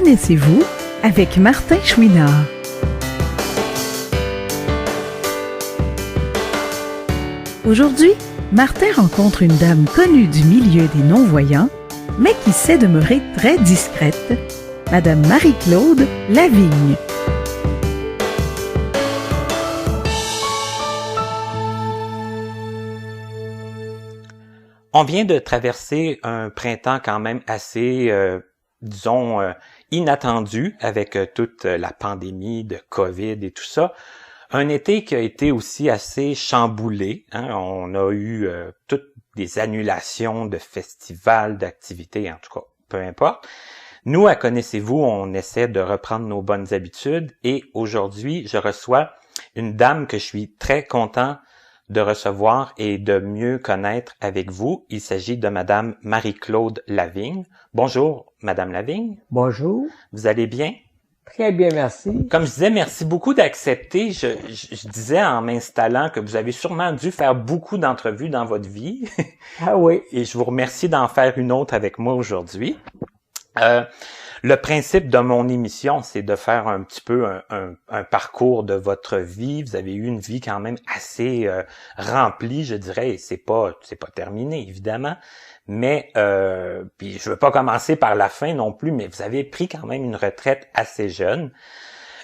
Connaissez-vous avec Martin Chouinard. Aujourd'hui, Martin rencontre une dame connue du milieu des non-voyants, mais qui sait demeurer très discrète, Madame Marie-Claude Lavigne. On vient de traverser un printemps quand même assez, inattendu avec toute la pandémie de COVID et tout ça. Un été qui a été aussi assez chamboulé. On a eu toutes des annulations de festivals, d'activités, en tout cas, peu importe. Nous, à Connaissez-vous, on essaie de reprendre nos bonnes habitudes et aujourd'hui, je reçois une dame que je suis très content de recevoir et de mieux connaître avec vous. Il s'agit de Madame Marie-Claude Lavigne. Bonjour, Madame Lavigne. Bonjour. Vous allez bien? Très bien, merci. Comme je disais, merci beaucoup d'accepter. Je disais en m'installant que vous avez sûrement dû faire beaucoup d'entrevues dans votre vie. Ah oui. Et je vous remercie d'en faire une autre avec moi aujourd'hui. Le principe de mon émission, c'est de faire un petit peu un parcours de votre vie. Vous avez eu une vie quand même assez remplie, je dirais, et c'est pas terminé, évidemment. Mais puis je veux pas commencer par la fin non plus, mais vous avez pris quand même une retraite assez jeune.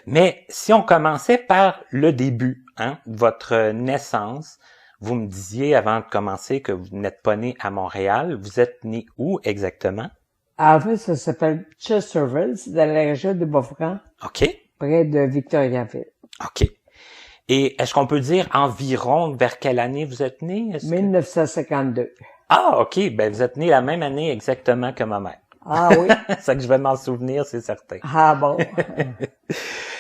Mais si on commençait par le début, votre naissance, vous me disiez avant de commencer que vous n'êtes pas né à Montréal. Vous êtes né où exactement? En fait, ça s'appelle Chesterville, c'est dans la région de Beaufort. OK. Près de Victoriaville. OK. Et est-ce qu'on peut dire environ vers quelle année vous êtes né? 1952. Ah, OK. Ben, vous êtes né la même année exactement que ma mère. Ah oui? Ça que je vais m'en souvenir, c'est certain. Ah bon?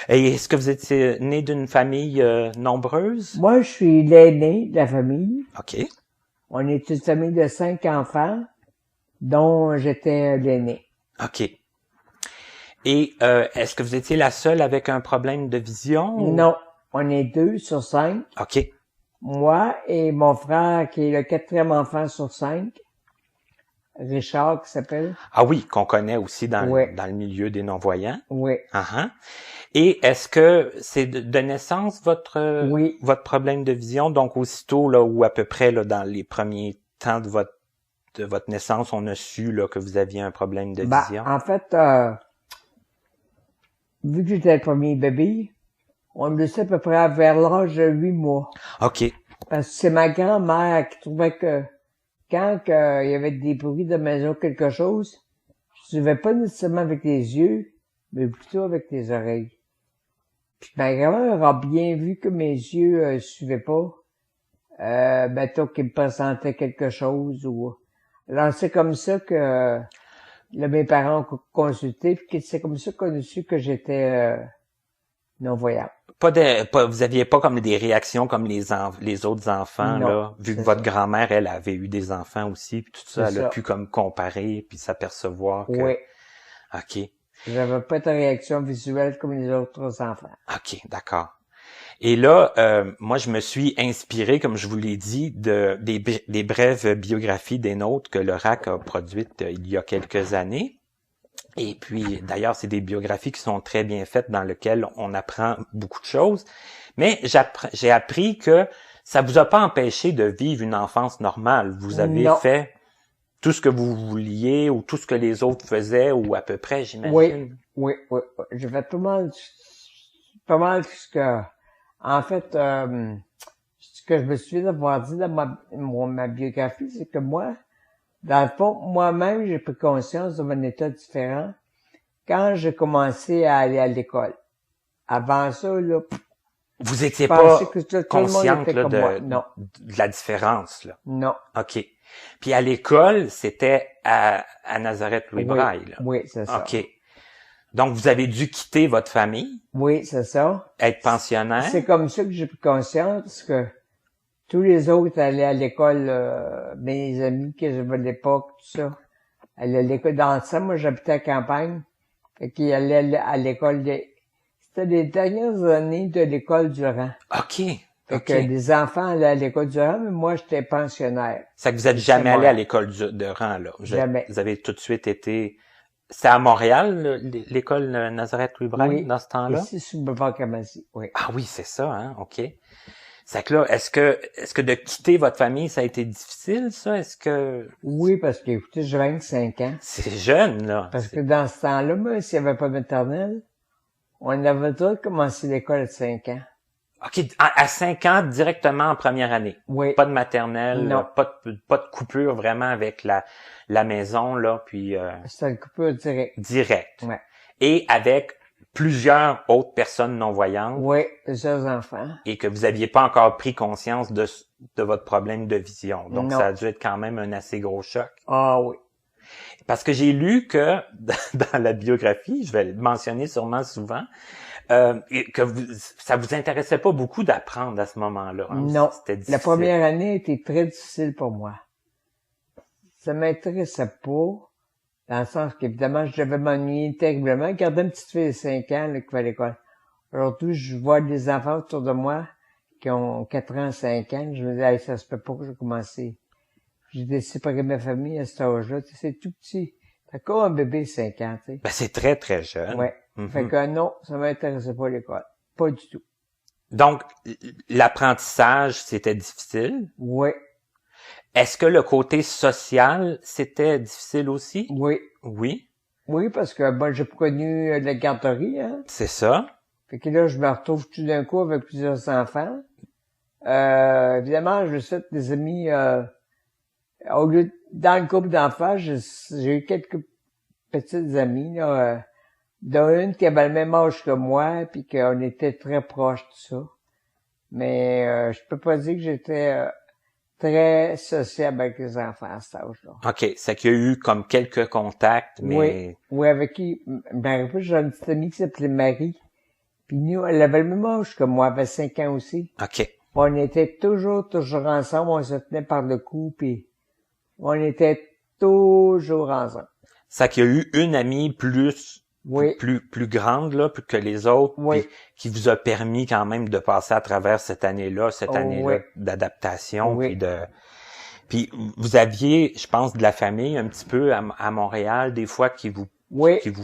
Et est-ce que vous étiez né d'une famille nombreuse? Moi, je suis l'aîné de la famille. OK. On est une famille de 5 enfants, dont j'étais l'aîné. OK. Et est-ce que vous étiez la seule avec un problème de vision? Ou... Non. On est 2 sur 5. OK. Moi et mon frère, qui est le 4e enfant sur 5. Richard, qui s'appelle. Ah oui, qu'on connaît aussi dans le milieu des non-voyants. Oui. Uh-huh. Et est-ce que c'est de naissance votre problème de vision? Donc aussitôt là, ou à peu près là, dans les premiers temps de votre naissance, on a su là, que vous aviez un problème de vision? En fait, vu que j'étais le premier bébé, on le sait à peu près vers l'âge de 8 mois. OK. Parce que c'est ma grand-mère qui trouvait que quand il y avait des bruits de maison, quelque chose, je suivais pas nécessairement avec les yeux, mais plutôt avec les oreilles. Puis ma grand-mère a bien vu que mes yeux suivaient pas. Mettons qu'il me présentait quelque chose ou... Alors c'est comme ça que là, mes parents ont consulté, puis c'est comme ça qu'on a su que j'étais non-voyant. Vous aviez pas comme des réactions comme les autres enfants, non, là, vu que votre grand-mère, elle avait eu des enfants aussi, puis tout ça, elle a pu comme comparer, puis s'apercevoir que... Oui. OK. J'avais pas de réaction visuelle comme les autres enfants. OK, d'accord. Et là, moi, je me suis inspiré, comme je vous l'ai dit, des brèves biographies des nôtres que le RAC a produites il y a quelques années. Et puis, d'ailleurs, c'est des biographies qui sont très bien faites, dans lesquelles on apprend beaucoup de choses. Mais j'ai appris que ça vous a pas empêché de vivre une enfance normale. Vous avez fait tout ce que vous vouliez ou tout ce que les autres faisaient, ou à peu près, j'imagine. Oui. J'ai fait pas mal ce que... En fait, ce que je me souviens d'avoir dit dans ma biographie, c'est que moi, dans le fond, moi-même, j'ai pris conscience de mon état différent quand j'ai commencé à aller à l'école. Avant ça, là... Vous étiez pas consciente là, de la différence, là? Non. OK. Puis à l'école, c'était à Nazareth-Louis-Braille, là? Oui, c'est ça. OK. Donc, vous avez dû quitter votre famille? Oui, c'est ça. Être pensionnaire? C'est comme ça que j'ai pris conscience, parce que tous les autres allaient à l'école, mes amis que j'avais à l'époque, tout ça, allaient à l'école. Dans ça, moi, j'habitais à la campagne, et qu'ils allaient à l'école. C'était les dernières années de l'école Durand. OK. Fait que les enfants allaient à l'école Durand, mais moi, j'étais pensionnaire. C'est que vous êtes jamais allé à l'école Durand, là? Jamais. Vous avez tout de suite été C'est à Montréal, l'école Nazareth-Louis-Braille, Oui. dans ce temps-là? Ici, sur le boulevard Kamasi, oui. Ah oui, c'est ça, hein, OK. C'est que là, est-ce que de quitter votre famille, ça a été difficile, ça? Est-ce que... Oui, parce que, écoutez, j'ai 25 ans. C'est jeune, là. Parce que dans ce temps-là, moi, s'il n'y avait pas de maternelle, on avait tous commencé l'école à 5 ans. OK, à 5 ans, directement en première année. Oui. Pas de maternelle, Non. pas de coupure vraiment avec la maison, là, puis C'était une coupure directe. direct. Ouais. Et avec plusieurs autres personnes non-voyantes Oui, plusieurs enfants. et que vous aviez pas encore pris conscience de votre problème de vision. Donc, Non. ça a dû être quand même un assez gros choc. Ah oui. Parce que j'ai lu que dans la biographie, je vais le mentionner sûrement souvent, que ça vous intéressait pas beaucoup d'apprendre à ce moment-là. Hein? Non. C'était difficile. La première année était très difficile pour moi. Ça m'intéressait pas, dans le sens qu'évidemment, je devais m'ennuyer terriblement. Garder une petite fille de 5 ans, là, qui va à l'école. Aujourd'hui, je vois des enfants autour de moi qui ont 4 ans, 5 ans. Je me dis, hey, ça se peut pas que j'ai commencé. J'ai séparé ma famille à cet âge-là. Tu sais, c'est tout petit. C'est encore un bébé de 5 ans, tu sais. Ben, c'est très, très jeune. Ouais. Mhm. Fait que non, ça m'intéressait pas l'école. Pas du tout. Donc, l'apprentissage, c'était difficile. Oui. Est-ce que le côté social, c'était difficile aussi? Oui. Oui, Oui, parce que, bon, j'ai pas connu la garderie, hein. c'est ça. Fait que là, je me retrouve tout d'un coup avec plusieurs enfants. Évidemment, je souhaite des amis, au lieu, dans le groupe d'enfants, j'ai eu quelques petites amies, là, dont une qui avait le même âge que moi, puis qu'on était très proches, tout ça. Mais, je peux pas dire que j'étais, très sociable avec les enfants à cet âge-là. OK, c'est qu'il y a eu comme quelques contacts, mais... Oui, oui, avec qui, ben, j'ai une petite amie qui s'appelait Marie. Puis nous, elle avait le même âge que moi, elle avait 5 ans aussi. OK. On était toujours ensemble, on se tenait par le cou, puis on était toujours ensemble. C'est qu'il y a eu une amie Oui, plus grande, là, plus que les autres, Oui. puis qui vous a permis quand même de passer à travers cette année-là Oui. d'adaptation, Oui. puis vous aviez, je pense, de la famille un petit peu à Montréal, des fois qui vous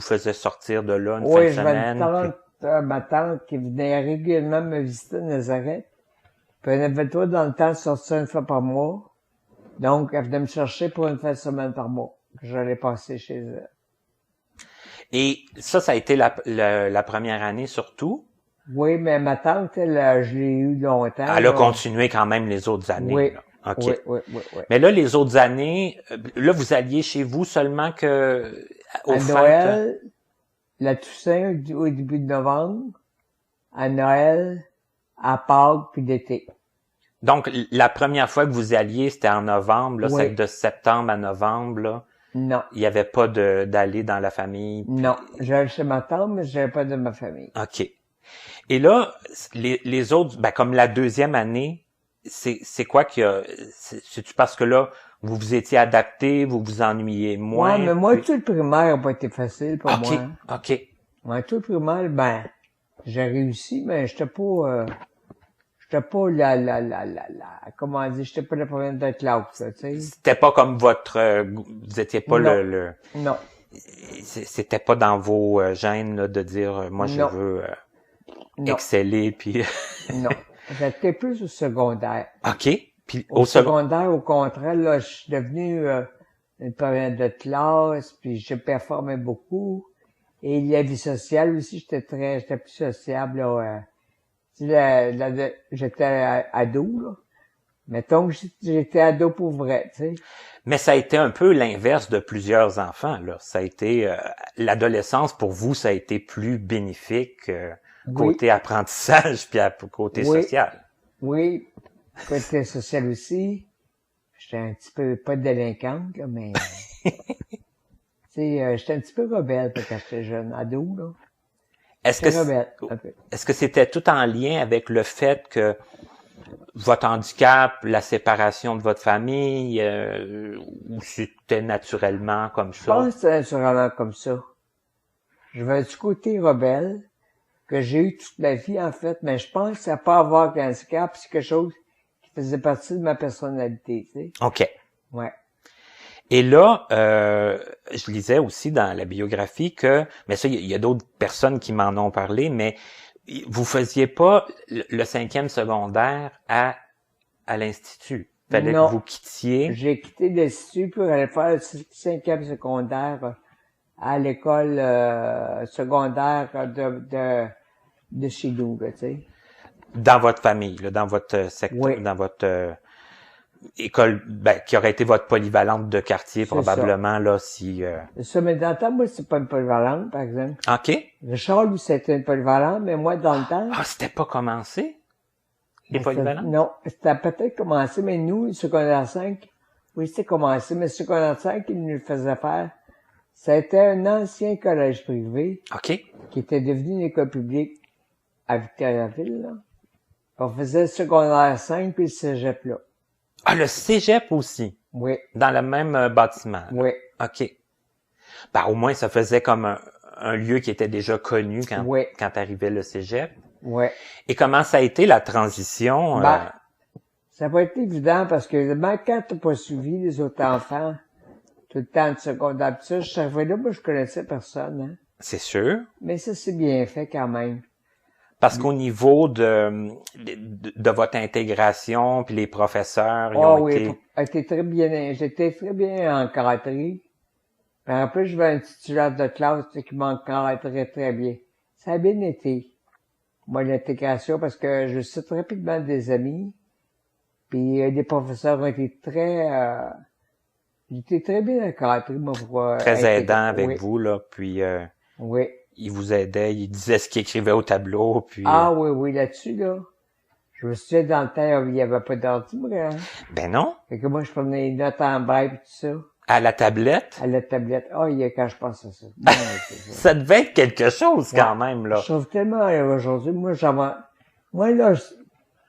faisait sortir de là une fin de oui, semaine. ma tante qui venait régulièrement me visiter à Nazareth. Puis elle avait toi dans le temps de sortir une fois par mois. Donc, elle venait me chercher pour une fin de semaine par mois. Que j'allais passer chez elle. Et ça a été la première année surtout. Oui, mais ma tante, elle, je l'ai eu longtemps. Elle a continué quand même les autres années. Oui. Là. OK. Oui. Mais là, les autres années, là, vous alliez chez vous seulement que aux À fêtes. Noël, la Toussaint au début de novembre, à Noël, à Pâques, puis l'été. Donc, la première fois que vous alliez, c'était en novembre. Là, Oui. c'est de septembre à novembre. Là, Non, il n'y avait pas d'aller dans la famille. non. J'allais chez ma tante, mais j'avais pas de ma famille. OK. Et là, les autres, ben, comme la deuxième année, c'est quoi qu'il y a? C'est-tu parce que là, vous vous étiez adapté, vous vous ennuyez moins? Ouais, mais moi, puis- tout le primaire n'a pas été facile pour OK, moi. OK. Moi, tout le primaire, ben, j'ai réussi, mais j'étais pas comment dire, j'étais pas la première de la classe, là, tu sais. C'était pas comme vous étiez pas Non. Non. c'était pas dans vos gènes là, de dire moi je Non. veux Non. exceller puis Non. J'étais plus au secondaire. OK, puis Au au second secondaire, au contraire, là, je suis devenu une première de classe, puis je performais beaucoup. Et la vie sociale aussi, j'étais plus sociable, là. Tu sais, j'étais ado, là. Mettons que j'étais ado pour vrai, tu sais. mais ça a été un peu l'inverse de plusieurs enfants là, ça a été l'adolescence pour vous ça a été plus bénéfique côté apprentissage puis côté Oui. social. Oui. Côté social aussi. J'étais un petit peu, pas délinquante, là, mais, tu sais, j'étais un petit peu rebelle quand j'étais jeune, ado, là. Est-ce que J'étais rebelle, un peu. est-ce que c'était tout en lien avec le fait que votre handicap, la séparation de votre famille, ou c'était naturellement comme Je ça? pense que c'est naturellement comme ça. Je vais du côté rebelle, que j'ai eu toute ma vie, en fait, mais je pense que ça n'a pas à voir avec un handicap, c'est quelque chose qui faisait partie de ma personnalité, tu sais. OK. Ouais. Et là, je lisais aussi dans la biographie que, mais ça, il y a d'autres personnes qui m'en ont parlé, mais vous faisiez pas le 5e secondaire à l'Institut. Fallait Non. que vous quittiez. J'ai quitté l'Institut pour aller faire le 5e secondaire à l'école secondaire de chez nous, tu sais. Dans votre famille, là, dans votre secteur, Oui. dans votre école, qui aurait été votre polyvalente de quartier, probablement, là, si... Ça, mais dans le temps, moi, c'est pas une polyvalente, par exemple. OK. Richard, lui, c'était une polyvalente, mais moi, dans le temps... Ah, c'était pas commencé? Les ben, polyvalentes? Non, c'était peut-être commencé, mais nous, le secondaire 5, oui, c'était commencé, mais le secondaire 5, il nous le faisait faire. C'était un ancien collège privé. OK. Qui était devenu une école publique à Victoriaville, là. On faisait le secondaire 5 puis le cégep, là. Ah, le cégep aussi? Oui. Dans le même bâtiment? Oui. OK. Au moins, ça faisait comme un lieu qui était déjà connu quand arrivait le cégep. Oui. Et comment ça a été la transition? Ça n'a pas été évident parce que quand t'as pas suivi les autres enfants tout le temps de secondaire, pis ça, je suis arrivé là, moi, je connaissais personne, hein. C'est sûr. Mais ça, c'est bien fait quand même. Parce qu'au niveau de votre intégration, puis les professeurs, ils ont été... J'étais très bien encadré. En plus, je vais un titulaire de classe qui m'encadrait très bien. Ça a bien été, moi, l'intégration, parce que je suis très rapidement des amis. Puis les professeurs ont été j'étais très bien encadré, moi, pour... Très aidant avec vous, là, puis... oui. Il vous aidait, il disait ce qu'il écrivait au tableau, puis... Ah oui, là-dessus, là. Je me souviens, dans le temps, il n'y avait pas d'ordi, moi, hein. Ben non. Fait que moi, je prenais les notes en braille et tout ça. À la tablette? À la tablette. Quand je pense à ça. Bon, ça devait être quelque chose, quand même, là. Je trouve tellement heureux aujourd'hui. Moi, là,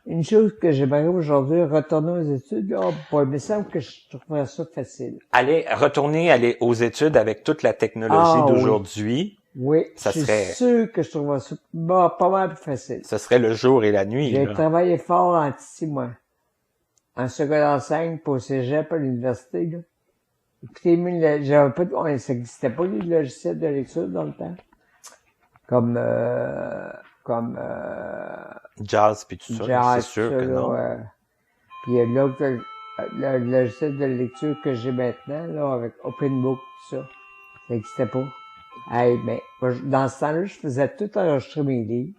une chose que j'aimerais aujourd'hui, retourner aux études, là, il me semble que je trouverais ça facile. Retourner aux études avec toute la technologie d'aujourd'hui. Oui, je suis sûr que je trouverais ça pas mal plus facile. Ce serait le jour et la nuit. J'ai travaillé fort en ici, moi. En secondaire 5 pour cégep à l'université, là. Écoutez, ça n'existait pas les logiciels de lecture dans le temps. Comme Jazz puis tout ça, c'est sûr que non. Puis le logiciel de lecture que j'ai maintenant, là, avec OpenBook, tout ça, ça n'existait pas. Dans ce temps-là, je faisais tout enregistrer mes livres.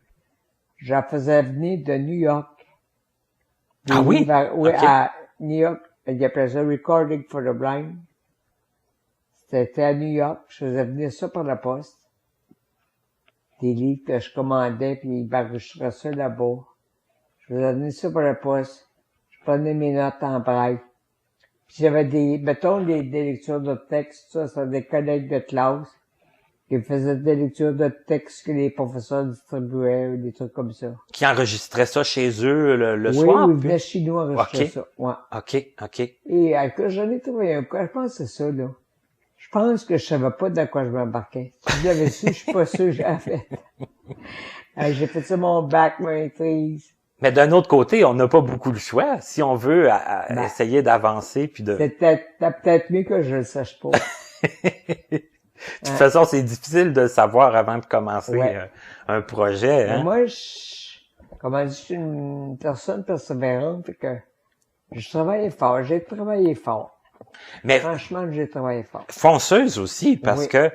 J'en faisais venir de New York. Oui? Oui, à New York. Ils appelaient ça Recording for the Blind. C'était à New York. Je faisais venir ça par la poste. Des livres que je commandais, puis ils m'enregistraient ça là-bas. Je faisais venir ça par la poste. Je prenais mes notes en braille. Puis j'avais des lectures de texte, ça, c'était des collègues de classe qui faisaient des lectures de texte que les professeurs distribuaient, ou des trucs comme ça. Qui enregistraient ça chez eux le soir? Oui, ils venaient chez nous enregistrer ça. Ouais. OK. Et j'en ai trouvé un cas, je pense que c'est ça, là. Je pense que je savais pas dans quoi je m'embarquais. Si je l'avais su, je suis pas sûr que j'avais fait. J'ai fait ça mon bac, ma maîtrise. Mais d'un autre côté, on n'a pas beaucoup le choix. Si on veut essayer d'avancer puis de... C'est peut-être mieux que je le sache pas. De toute façon, c'est difficile de savoir avant de commencer un projet. Hein? Moi, je suis une personne persévérante, fait que je travaille fort. J'ai travaillé fort. Mais franchement, j'ai travaillé fort. Fonceuse aussi, parce que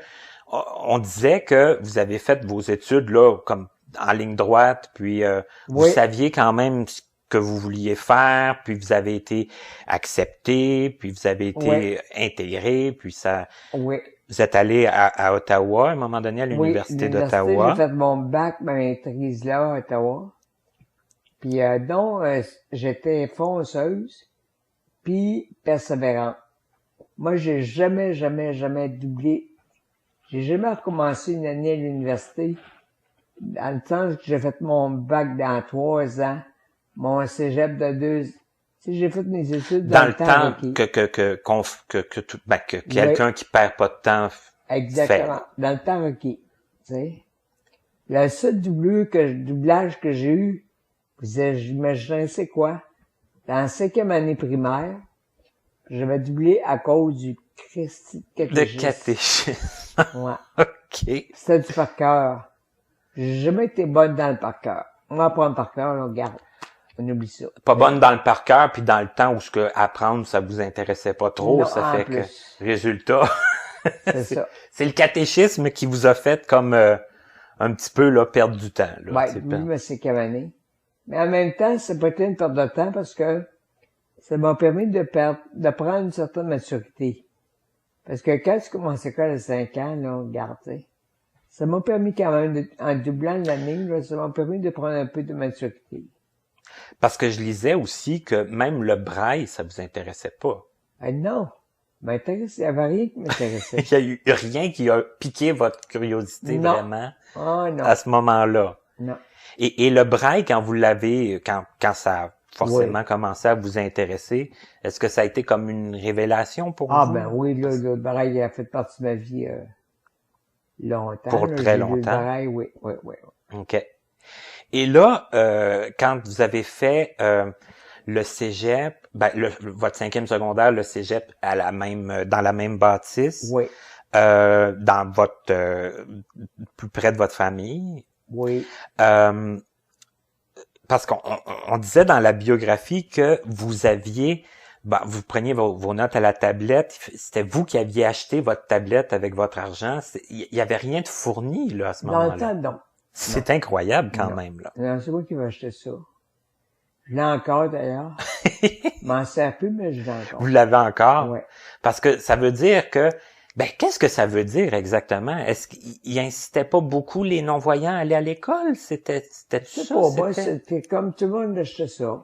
on disait que vous avez fait vos études là comme en ligne droite, puis vous saviez quand même ce que vous vouliez faire, puis vous avez été accepté, puis vous avez été intégré, puis ça... Oui. Vous êtes allé à Ottawa, à un moment donné, à l'Université d'Ottawa. J'ai fait mon bac, ma maîtrise là, à Ottawa. Puis j'étais fonceuse, puis persévérante. Moi, j'ai jamais doublé. J'ai jamais recommencé une année à l'université. Dans le temps que j'ai fait mon bac dans 3 ans, mon cégep de 2 ans. Tu sais, j'ai fait mes études dans le temps que quelqu'un qui perd pas de temps exactement, fait. Dans le temps requis. Tu sais. Le seul doublage que j'ai eu, j'imaginais c'est quoi? Dans la 5e année primaire, j'avais doublé à cause du Christy De catéchisme. catéchisme. Ouais. OK. C'était du par cœur. J'ai jamais été bonne dans le par cœur. On va apprendre par cœur, on regarde. On oublie ça. Pas bonne dans le par cœur, puis dans le temps où ce que apprendre, ça vous intéressait pas trop, Non, ça en fait plus. que, résultat, C'est ça. c'est le catéchisme qui vous a fait comme un petit peu là perdre du temps. Là, Ouais, tu sais, lui, mais c'est cavané. Mais en même temps, ça peut être une perte de temps parce que ça m'a permis de prendre une certaine maturité. Parce que quand tu commences l'école à 5 ans, là, regarde, tu sais, ça m'a permis quand même, en doublant l'année, là, ça m'a permis de prendre un peu de maturité. Parce que je lisais aussi que même le braille, ça vous intéressait pas. Non, m'intéresse, il n'y avait rien qui m'intéressait. Il y a eu rien qui a piqué votre curiosité Non. vraiment Oh non, à ce moment-là. non. Et le braille, quand vous l'avez, quand ça a forcément Oui. commencé à vous intéresser, est-ce que ça a été comme une révélation pour Ah vous? ben oui, là, le braille il a fait partie de ma vie longtemps. Pour là, très j'ai lu longtemps. Le braille, oui. OK. Et là, quand vous avez fait le cégep, votre 5e secondaire, le cégep dans la même bâtisse, Oui, dans votre plus près de votre famille, oui. parce qu'on disait dans la biographie que vous aviez, vous preniez vos notes à la tablette, c'était vous qui aviez acheté votre tablette avec votre argent, il y avait rien de fourni là à ce Dans moment-là. le temps, non. C'est incroyable quand Non. même là. Non, c'est moi qui vais acheter ça. Je l'ai encore d'ailleurs. Je m'en sers plus, mais je l'ai encore. Vous l'avez encore? Ouais. Parce que ça veut dire que, qu'est-ce que ça veut dire exactement? Est-ce qu'il incitait pas beaucoup les non-voyants à aller à l'école? C'était C'est ça? pour moi, c'était comme tout le monde achetait ça.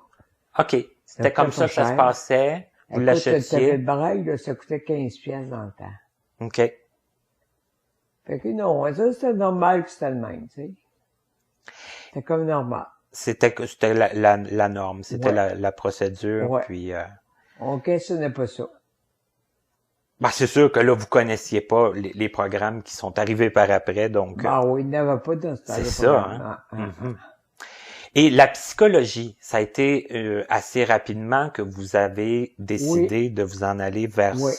OK. C'était comme ça pas que ça se cher. passait. Vous Écoute, l'achetiez. le braille, là, ça coûtait 15 piastres dans le temps. OK. Fait que non, ça, c'était normal que c'était le même, tu sais. C'était comme normal. C'était la norme. C'était Ouais. la procédure. Ouais. Puis, On questionnait pas ça. c'est sûr que là, vous connaissiez pas les programmes qui sont arrivés par après, donc. Oui, il n'y en avait pas dans ce temps-là. C'est ça, hein? Mhm. Et la psychologie, ça a été assez rapidement que vous avez décidé de vous en aller vers Oui.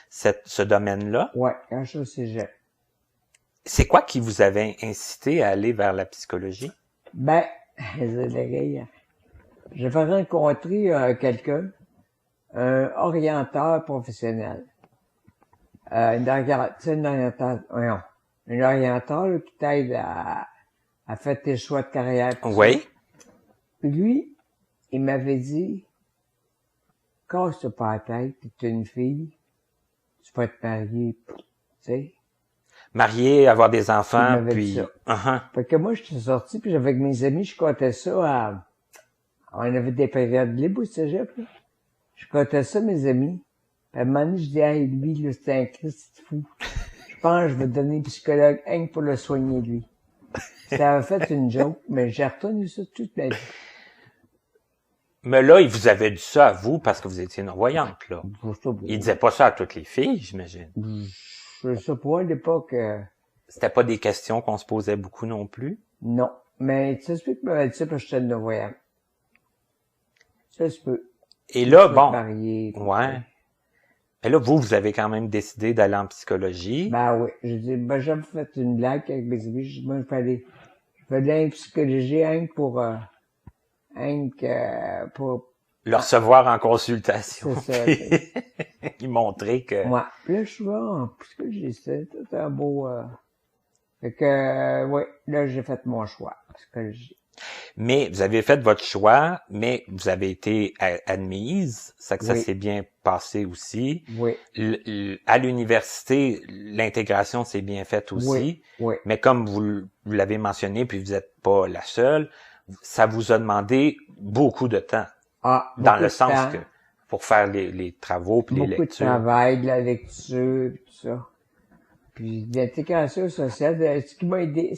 ce domaine-là. Ouais, quand je suis au cégep. C'est quoi qui vous avait incité à aller vers la psychologie? J'avais rencontré quelqu'un, un orienteur professionnel. Un orienteur là, qui t'aide à faire tes choix de carrière. tout ça. Oui. Puis lui, il m'avait dit, casse-toi pas la tête, t'es une fille, tu vas te marier, tu sais. Marié, avoir des Il enfants, m'avait puis... dit ça. Uh-huh. Fait que moi, j'étais sorti, puis avec mes amis, je comptais ça on avait des périodes libres au cégep, là. Je comptais ça, mes amis. Puis à un moment donné, je dis, hey, lui, là, c'est un Christ fou. Je pense que je vais donner un psychologue, rien que pour le soigner, lui. Ça avait fait une joke, mais j'ai retenu ça toute ma vie. Mais là, il vous avait dit ça à vous parce que vous étiez non-voyante, là. Il disait pas ça à toutes les filles, j'imagine. Je sais pas, à l'époque, C'était pas des questions qu'on se posait beaucoup non plus. non. Mais ça se peut qu'il m'avait dit ça parce que j'étais non-voyant. Ça se peut. Et là, Je vais bon... te marier, tout Ouais. ça. Mais là, vous avez quand même décidé d'aller en psychologie. Oui. J'ai dit, j'avais fait une blague avec mes amis. J'ai dit, moi, je vais aller en psychologie, rien que pour Le recevoir en consultation. C'est ça. Il montrait que... Ouais. Puis là, je suis en psychologie, c'était tout un beau, fait que, là, j'ai fait mon choix, psychologie. Mais vous avez fait votre choix, mais vous avez été admise, ça que ça Oui. s'est bien passé aussi. Oui. À l'université, l'intégration s'est bien faite aussi. Oui. Mais comme vous l'avez mentionné, puis vous n'êtes pas la seule, ça vous a demandé beaucoup de temps. Dans le sens que pour faire les travaux puis les lectures. Beaucoup de travail, de la lecture, tout ça. Puis l'intégration sociale, ce qui m'a aidé,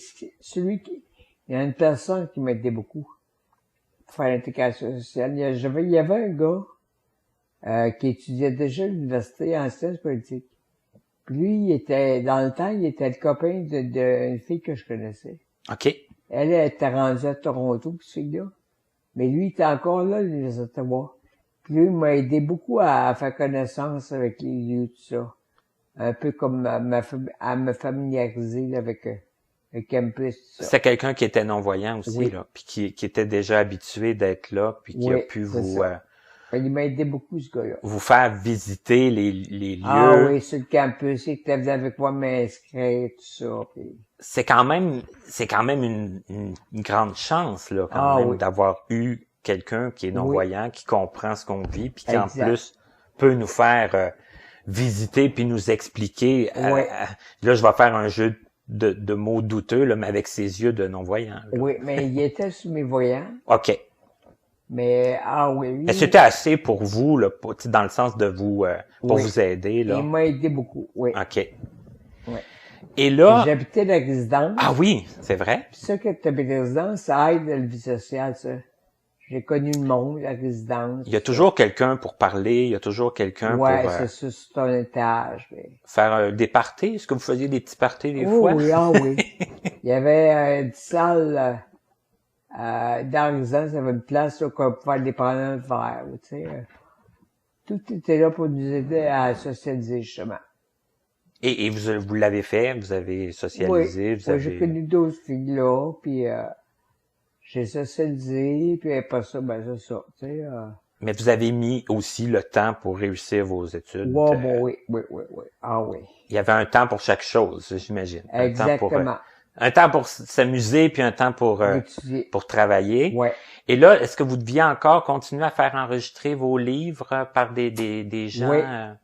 il y a une personne qui m'a aidé beaucoup pour faire l'intégration sociale. Il y avait un gars qui étudiait déjà à l'université en sciences politiques. Puis lui, dans le temps, il était le copain d'une fille que je connaissais. OK. Elle était rendue à Toronto, cette fille-là. Mais lui, il était encore là à l'Université d'Ottawa. Puis lui, il m'a aidé beaucoup à faire connaissance avec les lieux, tout ça. Un peu comme à me familiariser avec le campus, tout ça. C'est quelqu'un qui était non-voyant aussi, Oui. là, puis qui était déjà habitué d'être là, puis qui a Oui, pu c'est vous ça. Il m'a aidé beaucoup, ce gars-là. vous faire visiter les lieux. Ah oui, sur le campus, il était venu avec moi m'inscrire, tout ça. Puis... C'est quand même une grande chance, là, quand Ah même, oui. d'avoir eu quelqu'un qui est non-voyant, qui comprend ce qu'on vit, puis qui en Exact. plus peut nous faire visiter puis nous expliquer. Oui. Là, je vais faire un jeu de mots douteux, là, mais avec ses yeux de non-voyant. Là. Oui, mais il était sur mes voyants. OK. Mais, ah oui, lui, Mais c'était assez pour vous, là, dans le sens de vous pour Oui. vous aider, là. il m'a aidé beaucoup, oui. OK. Oui. Et là, J'habitais la résidence. ah oui, c'est vrai. Puis ça, quand tu habites la résidence, ça aide la vie sociale, ça. J'ai connu le monde, la résidence. Il y a toujours quelqu'un pour parler, il y a toujours quelqu'un Ouais, pour c'est ça, sur ton étage. Mais... faire des parties. Est-ce que vous faisiez des petits parties des Oh, fois? oui, ah oui. Il y avait une salle dans la résidence, il y avait une place là, qu'on pouvait aller prendre un verre, tu sais. Tout était là pour nous aider à socialiser, justement. Et vous l'avez fait, vous avez socialisé, vous avez... j'ai connu d'autres filles là, puis j'ai socialisé, puis après ça, ben c'est ça, tu sais. Mais vous avez mis aussi le temps pour réussir vos études. Ouais, bon, oui. Ah oui. Il y avait un temps pour chaque chose, j'imagine. Exactement. Un temps pour s'amuser, puis un temps pour Étudier. pour travailler. Ouais. Et là, est-ce que vous deviez encore continuer à faire enregistrer vos livres par des gens? Oui.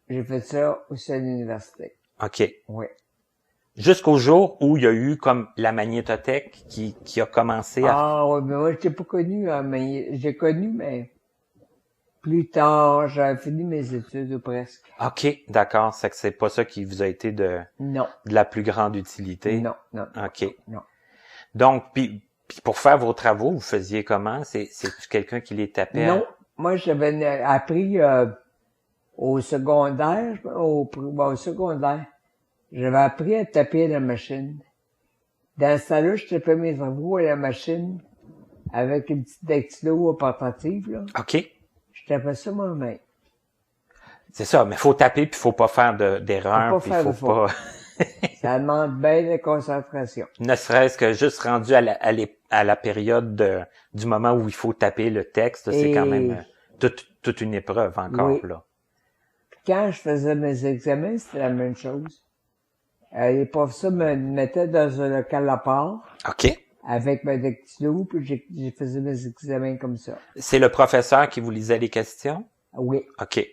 J'ai fait ça aussi à l'université. OK. Oui. Jusqu'au jour où il y a eu comme la magnétothèque qui a commencé à... Ah oui, mais moi, je t'ai pas connu, hein, mais j'ai connu, mais plus tard, j'avais fini mes études ou presque. OK, d'accord. C'est que c'est pas ça qui vous a été de Non. la plus grande utilité. Non. OK. Non. Donc, puis pour faire vos travaux, vous faisiez comment? C'est-tu quelqu'un qui les tapait? Non. Moi, j'avais appris au secondaire, au secondaire, j'avais appris à taper à la machine. Dans ce temps-là, je tapais mes travaux à la machine avec une petite dactylo portative, là. OK. Je tapais ça moi-même. C'est ça, mais faut taper puis faut pas faire d'erreur, Faut pas puis faire de faut pas... Ça demande bien de concentration. Ne serait-ce que juste rendu à la période du moment où il faut taper le texte, c'est quand même toute une épreuve encore, Oui. là. Puis quand je faisais mes examens, c'était la même chose. Les professeurs me mettaient dans un local à part OK. avec ma dactylo, puis j'ai faisais mes examens comme ça. C'est le professeur qui vous lisait les questions? Oui. OK.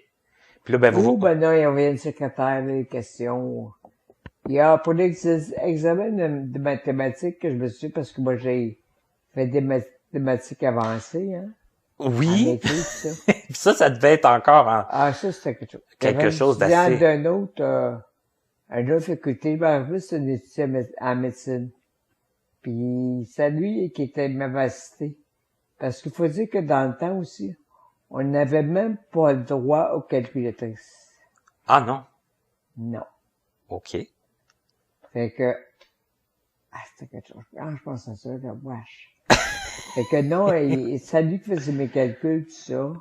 Puis là, ben vous... Ben non, il y avait une secrétaire, les questions. Il y a pour les examens de mathématiques que je me suis parce que moi j'ai fait des mathématiques avancées, hein. Oui. En études, ça. ça devait être encore en... Ah, ça, c'était quelque chose. Quelque chose d'assez. d'assez... d'un autre, un autre faculté, ben, en plus, c'est une étude en médecine. Puis, c'est lui qui était m'avait assisté. Parce qu'il faut dire que dans le temps aussi, on n'avait même pas le droit aux calculatrices. Ah non. Non. OK. Fait que, c'était quelque chose. Ah, je pense à ça, la wesh. Fait que non, c'est lui qui faisait mes calculs, tout ça.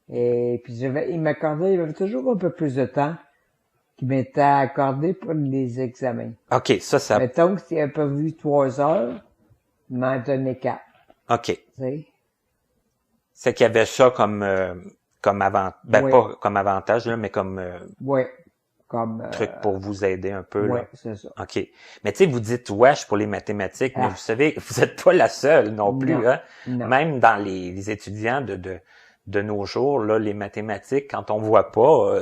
Et puis il m'accordait, il avait toujours un peu plus de temps qu'il m'était accordé pour les examens. OK, ça... Mettons que s'il avait pas vu 3 heures, il m'en donnait 4. OK. Tu sais? C'est qu'il y avait ça comme avantage, Oui. pas comme avantage, là, mais comme Ouais. Comme, truc pour vous aider un peu, ouais, là. c'est ça. OK. Mais tu sais, vous dites wesh pour les mathématiques, mais Ah. vous savez, vous êtes pas la seule non plus, Non. hein. Non. Même dans les étudiants de nos jours, là, les mathématiques, quand on voit pas,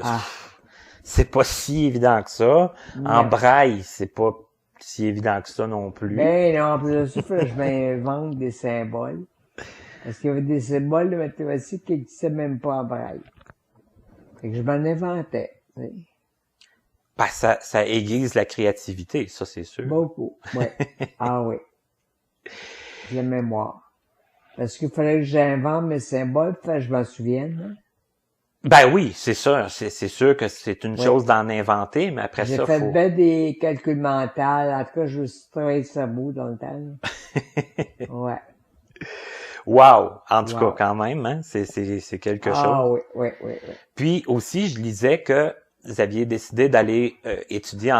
c'est pas si évident que ça. En Non. braille, c'est pas si évident que ça non plus. Ben non, en plus de ça, je m'invente des symboles. Parce qu'il y avait des symboles de mathématiques qui n'existaient même pas en braille. Fait que je m'en inventais, tu sais. Ben, ça aiguise la créativité, ça c'est sûr. Beaucoup, ouais. Ah oui. La mémoire. Parce qu'il fallait que j'invente mes symboles, pour que je m'en souvienne. Hein. Ben oui, c'est ça. C'est sûr que c'est une Ouais. chose d'en inventer, mais après J'ai ça, fait faut... bien des calculs mentaux. En tout cas, je me suis travaillé le cerveau dans le temps. là. Ouais. Wow! En tout cas, Wow. quand même, hein? C'est quelque Ah chose. oui, oui, oui, oui. Puis aussi, je lisais que vous aviez décidé d'aller étudier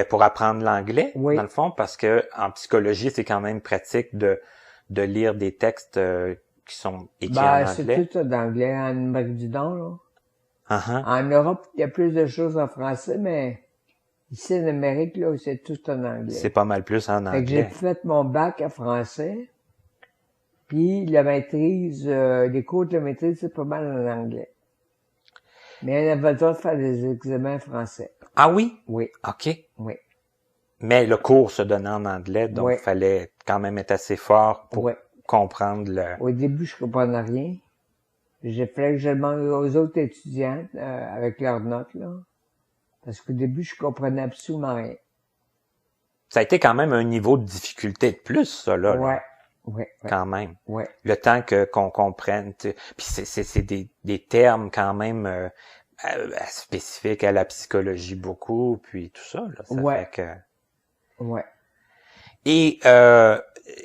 pour apprendre l'anglais, Oui. dans le fond, parce que en psychologie, c'est quand même pratique de lire des textes qui sont écrits en C'est anglais. tout en anglais en Amérique du Nord, là. Uh-huh. En Europe, il y a plus de choses en français, mais ici en Amérique, là, c'est tout en anglais. C'est pas mal plus en Fait que j'ai anglais. fait mon bac en français, puis la maîtrise, les cours de la maîtrise, c'est pas mal en anglais. Mais on avait le droit de faire des examens en français. Ah oui? Oui, OK. oui, Mais le cours se donnait en anglais, donc Oui. il fallait quand même être assez fort pour oui. comprendre le... Au début, je comprenais rien. J'ai fallu que je demande aux autres étudiants, avec leurs notes, là. Parce qu'au début, je comprenais absolument rien. Ça a été quand même un niveau de difficulté de plus, ça, là. Ouais, là, ouais, ouais, quand même. ouais. Le temps qu'on comprenne. Puis c'est des termes quand même spécifiques à la psychologie beaucoup, puis tout ça. Là, ça Ouais. fait que... Ouais. Et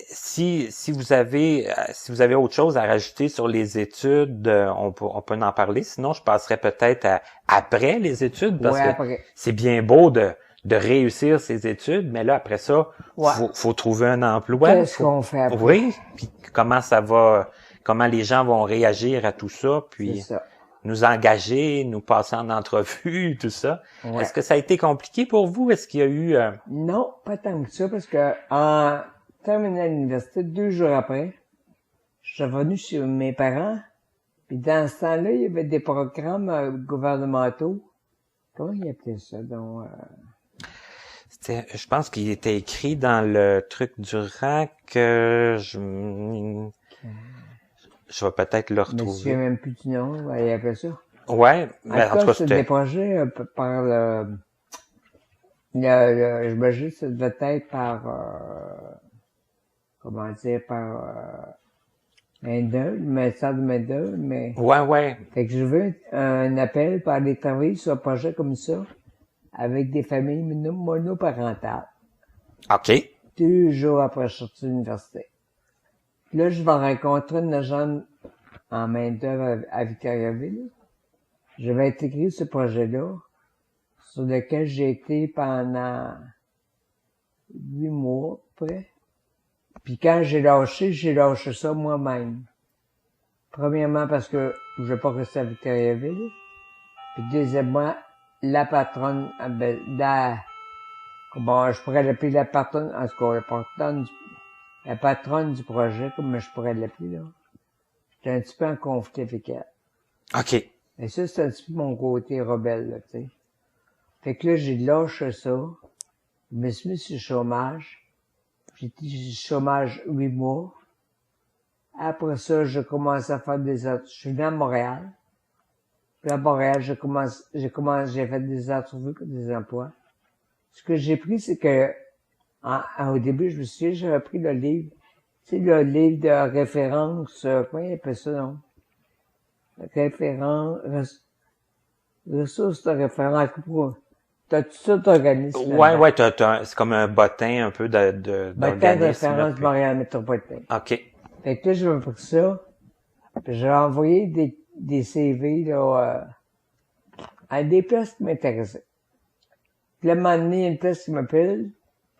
si vous avez autre chose à rajouter sur les études, on peut en parler. Sinon, je passerais peut-être après les études, parce Ouais, que après. c'est bien beau de réussir ses études, mais là après ça, Ouais. faut trouver un emploi. Qu'est-ce qu'on fait après? Oui, puis comment les gens vont réagir à tout ça, C'est puis ça. nous engager, nous passer en entrevue, tout ça. Ouais. Est-ce que ça a été compliqué pour vous? Est-ce qu'il y a eu... Non, pas tant que ça, parce que en terminant l'université, 2 jours après, je suis revenu chez mes parents, puis dans ce temps-là, il y avait des programmes gouvernementaux. Comment ils appelaient ça, donc? Je pense qu'il était écrit dans le truc du RAC. Je vais peut-être le Je me souviens retrouver. même plus du nom, ils appelaient ça. Ouais, mais en tout cas, c'était des c'était... projets par j'imagine que ça devait être par, comment dire, par main-d'œuvre, le ministère de main-d'œuvre, mais... Ouais. Fait que je veux un appel pour aller travailler sur un projet comme ça avec des familles monoparentales. OK. 2 jours après je suis sorti de l'université. Puis là, je vais rencontrer une agente en main-d'œuvre à Victoriaville. Je vais intégrer ce projet-là, sur lequel j'ai été pendant 8 mois, à peu près. Puis quand j'ai lâché ça moi-même. Premièrement, parce que je ne vais pas rester à Victoriaville. Puis deuxièmement, la patronne, comment je pourrais l'appeler la patronne, en tout cas, la patronne du projet, comme je pourrais l'appeler, là. J'étais un petit peu en conflit avec elle. OK. Et ça, c'est un petit peu mon côté rebelle, là, tu sais. Fait que là, j'ai lâché ça. Je me suis mis sur le chômage. J'ai été sur le chômage 8 mois. Après ça, j'ai commencé à faire des autres. Je suis venu à Montréal. Puis à Montréal, j'ai fait des entrevues pour des emplois. Ce que j'ai pris, c'est que, au début, je me souviens, j'avais pris le livre. Tu sais, le livre de référence, comment il appelle ça, non? Ressources de référence pour, t'as tout ça d'organisme. Ouais, c'est comme un bottin un peu Bottin de d'organisme. référence puis- Montréal métropolitain. OK. Fait que là, j'ai pris ça, puis j'ai envoyé des CV, là, à des places qui m'intéressaient. Puis là, à un moment donné, il y a une place qui m'appelle,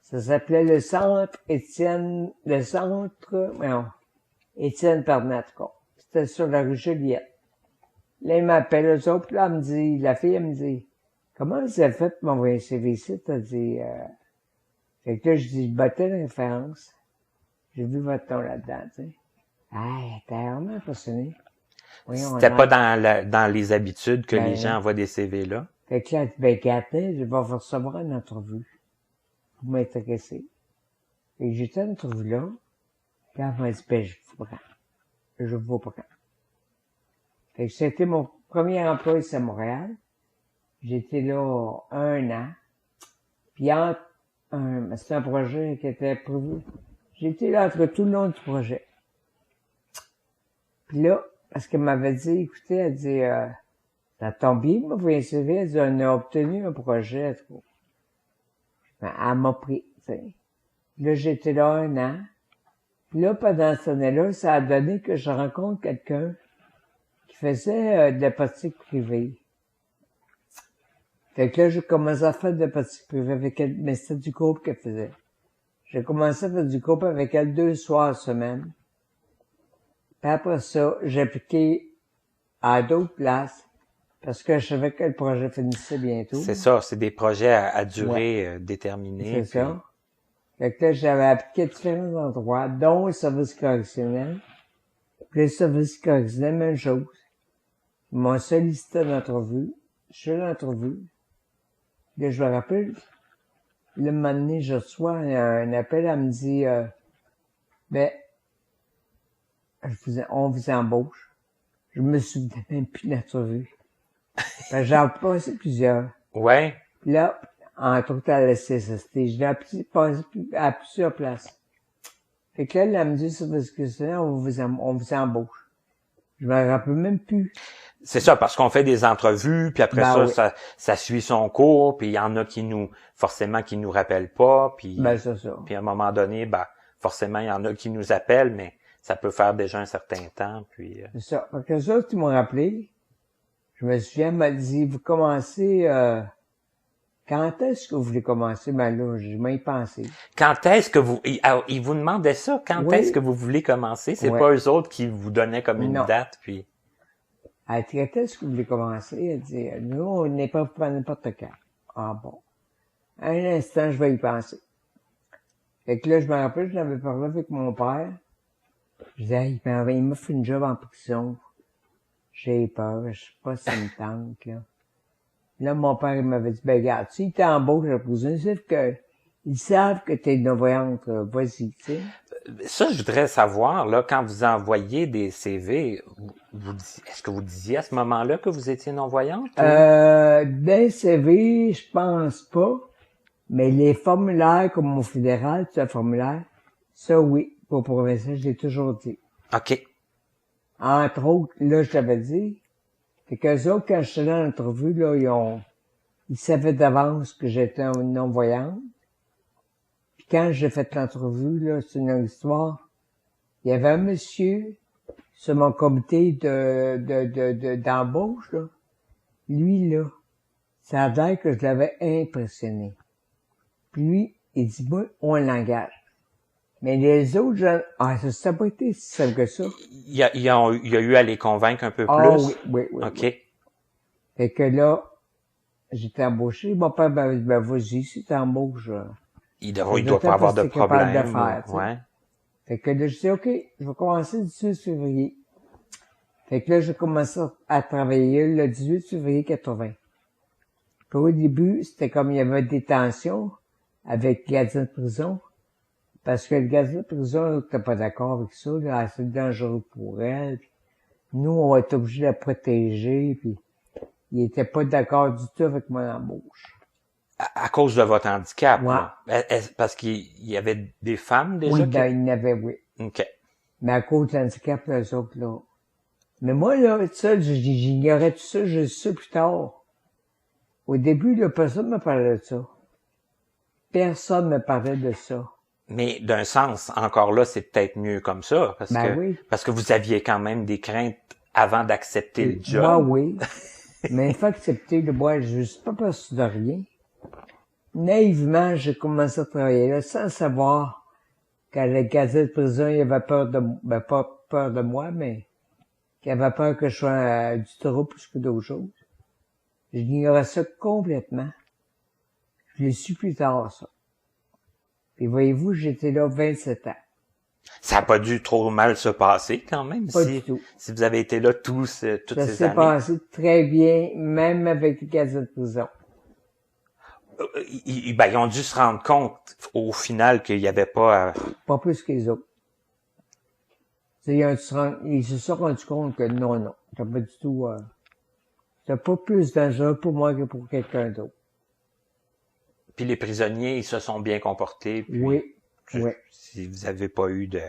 ça s'appelait le centre Étienne Pernat, quoi. C'était sur la rue Joliette. Là, il m'appelle, eux autres, puis là, la fille, elle me dit, comment vous avez fait pour m'envoyer un CV ici? T'as dit, fait que là, je dis, bottin de référence. J'ai vu votre nom là-dedans, tu sais. Ah, t'es vraiment impressionné. Voyons, C'était pas on dans les habitudes que Ben, les gens envoient des CV là. Fait que là, elle dit, ben, regardez, je vais vous recevoir une entrevue. Vous m'intéressez. Fait que j'étais à l'entrevue là. Puis elle m'a dit, ben, je vous prends. Je vous prends. Fait que c'était mon premier emploi ici à Montréal. J'étais là 1 an. Puis c'était un projet qui était prévu. J'étais là entre tout le long du projet. Puis là, parce qu'elle m'avait dit, écoutez, elle dit, ça tombe bien, moi, vous un CV, elle dit, on a obtenu un projet, trop. Ben, elle m'a pris, tu sais. Là, j'étais là 1 an. Puis là, pendant cette année-là, ça a donné que je rencontre quelqu'un qui faisait de la pratique privée. Fait que là, j'ai commencé à faire de la pratique privée avec elle, mais c'était du groupe qu'elle faisait. J'ai commencé à faire du groupe avec elle 2 soirs semaine. Puis après ça, j'ai appliqué à d'autres places parce que je savais que le projet finissait bientôt. C'est ça, c'est des projets à durée déterminée. C'est ça. Fait que là, j'avais appliqué à différents endroits, dont le service correctionnel. Puis le service correctionnel, même chose. Ils m'ont sollicité en entrevue. Je suis à l'entrevue. Là, je me rappelle, le moment donné, je reçois un appel, elle me dit, on vous embauche. Je me souviens même plus de l'entrevue. J'en ai passé plusieurs. Ouais. Puis là, entre autres à la CSST, je l'ai passé à plusieurs places. Fait que là, elle me dit, ça parce que c'est on vous embauche. Je me rappelle même plus. C'est ça, parce qu'on fait des entrevues, puis après Ben ça suit son cours, puis il y en a qui nous rappellent pas, puis C'est ça. puis à un moment donné, forcément, il y en a qui nous appellent, mais ça peut faire déjà un certain temps, puis... C'est ça. Fait que ça, tu m'as rappelé. Je me souviens, elle m'a dit, vous commencez, quand est-ce que vous voulez commencer? Ben là, je m'y pensé. Quand est-ce que vous... Ils vous demandaient ça, quand est-ce que vous voulez commencer? C'est pas eux autres qui vous donnaient comme une date, puis... Elle dit, quand est-ce que vous voulez commencer? Elle dit, nous, on n'est pas pour n'importe quand. Ah bon. Un instant, je vais y penser. Fait que là, je me rappelle, je l'avais parlé avec mon père. Je disais, il m'a fait une job en prison. J'ai peur, je sais pas si ça me tente, là. Là, mon père, il m'avait dit, regarde, si il t'embauche à prison, c'est que, ils savent que t'es non-voyante, vas-y, tu sais. Ça, je voudrais savoir, là, quand vous envoyez des CV, est-ce que vous disiez à ce moment-là que vous étiez non-voyante? Des CV, je pense pas. Mais les formulaires, comme mon fédéral, c'est un formulaire, ça, oui. Pour provincial, je l'ai toujours dit. OK. Entre autres, là, je t'avais dit, c'est qu'eux autres, quand je suis allé dans l'entrevue, là, ils savaient d'avance que j'étais une non-voyante. Puis quand j'ai fait l'entrevue, là, c'est une longue histoire, il y avait un monsieur sur mon comité d'embauche, là. Lui, là, ça a l'air que je l'avais impressionné. Puis lui, il dit, moi, on l'engage. Mais les autres gens, ça n'a pas été si simple que ça. Il y a eu à les convaincre un peu plus? Oui. OK. Oui. Fait que là, j'étais embauché. Mon père m'a dit, vas-y, si t'embauches, il doit pas avoir de problème. De faire, ouais. Fait que là, je dis, OK, je vais commencer le 18 février. Fait que là, j'ai commencé à travailler le 18 février 80. Puis au début, c'était comme il y avait des tensions avec le gardien de prison. Parce que le gardien de prison n'était pas d'accord avec ça, là, c'est dangereux pour elle. Puis nous, on va être obligés de la protéger, puis il était pas d'accord du tout avec mon embauche. À cause de votre handicap? Ouais. Parce qu'il y avait des femmes déjà? Oui, il y en avait, oui. OK. Mais à cause de l'handicap, les autres, là. Mais moi, là, ça, j'ignorais tout ça, je sais plus tard. Au début, là, personne me parlait de ça. Personne me parlait de ça. Mais d'un sens, encore là, c'est peut-être mieux comme ça, parce que vous aviez quand même des craintes avant d'accepter le job. Moi, oui. Mais une fois accepté, moi, je suis pas peur de rien. Naïvement, j'ai commencé à travailler là, sans savoir qu'à la gazette de prison, il avait peur pas peur de moi, mais qu'il avait peur que je sois du trop plus que d'autres choses. J'ignorais ça complètement. Je l'ai su plus tard, ça. Et voyez-vous, j'étais là 27 ans. Ça a pas dû trop mal se passer, quand même, pas du tout. Si vous avez été là toutes ces années. Ça s'est passé très bien, même avec les gazettes de prison. Ils ont dû se rendre compte, au final, qu'il y avait pas... Pas plus que les autres. Ils se sont rendus compte que non, t'as pas du tout... t'as pas plus dangereux pour moi que pour quelqu'un d'autre. Puis les prisonniers, ils se sont bien comportés. Puis oui. Si vous avez pas eu de...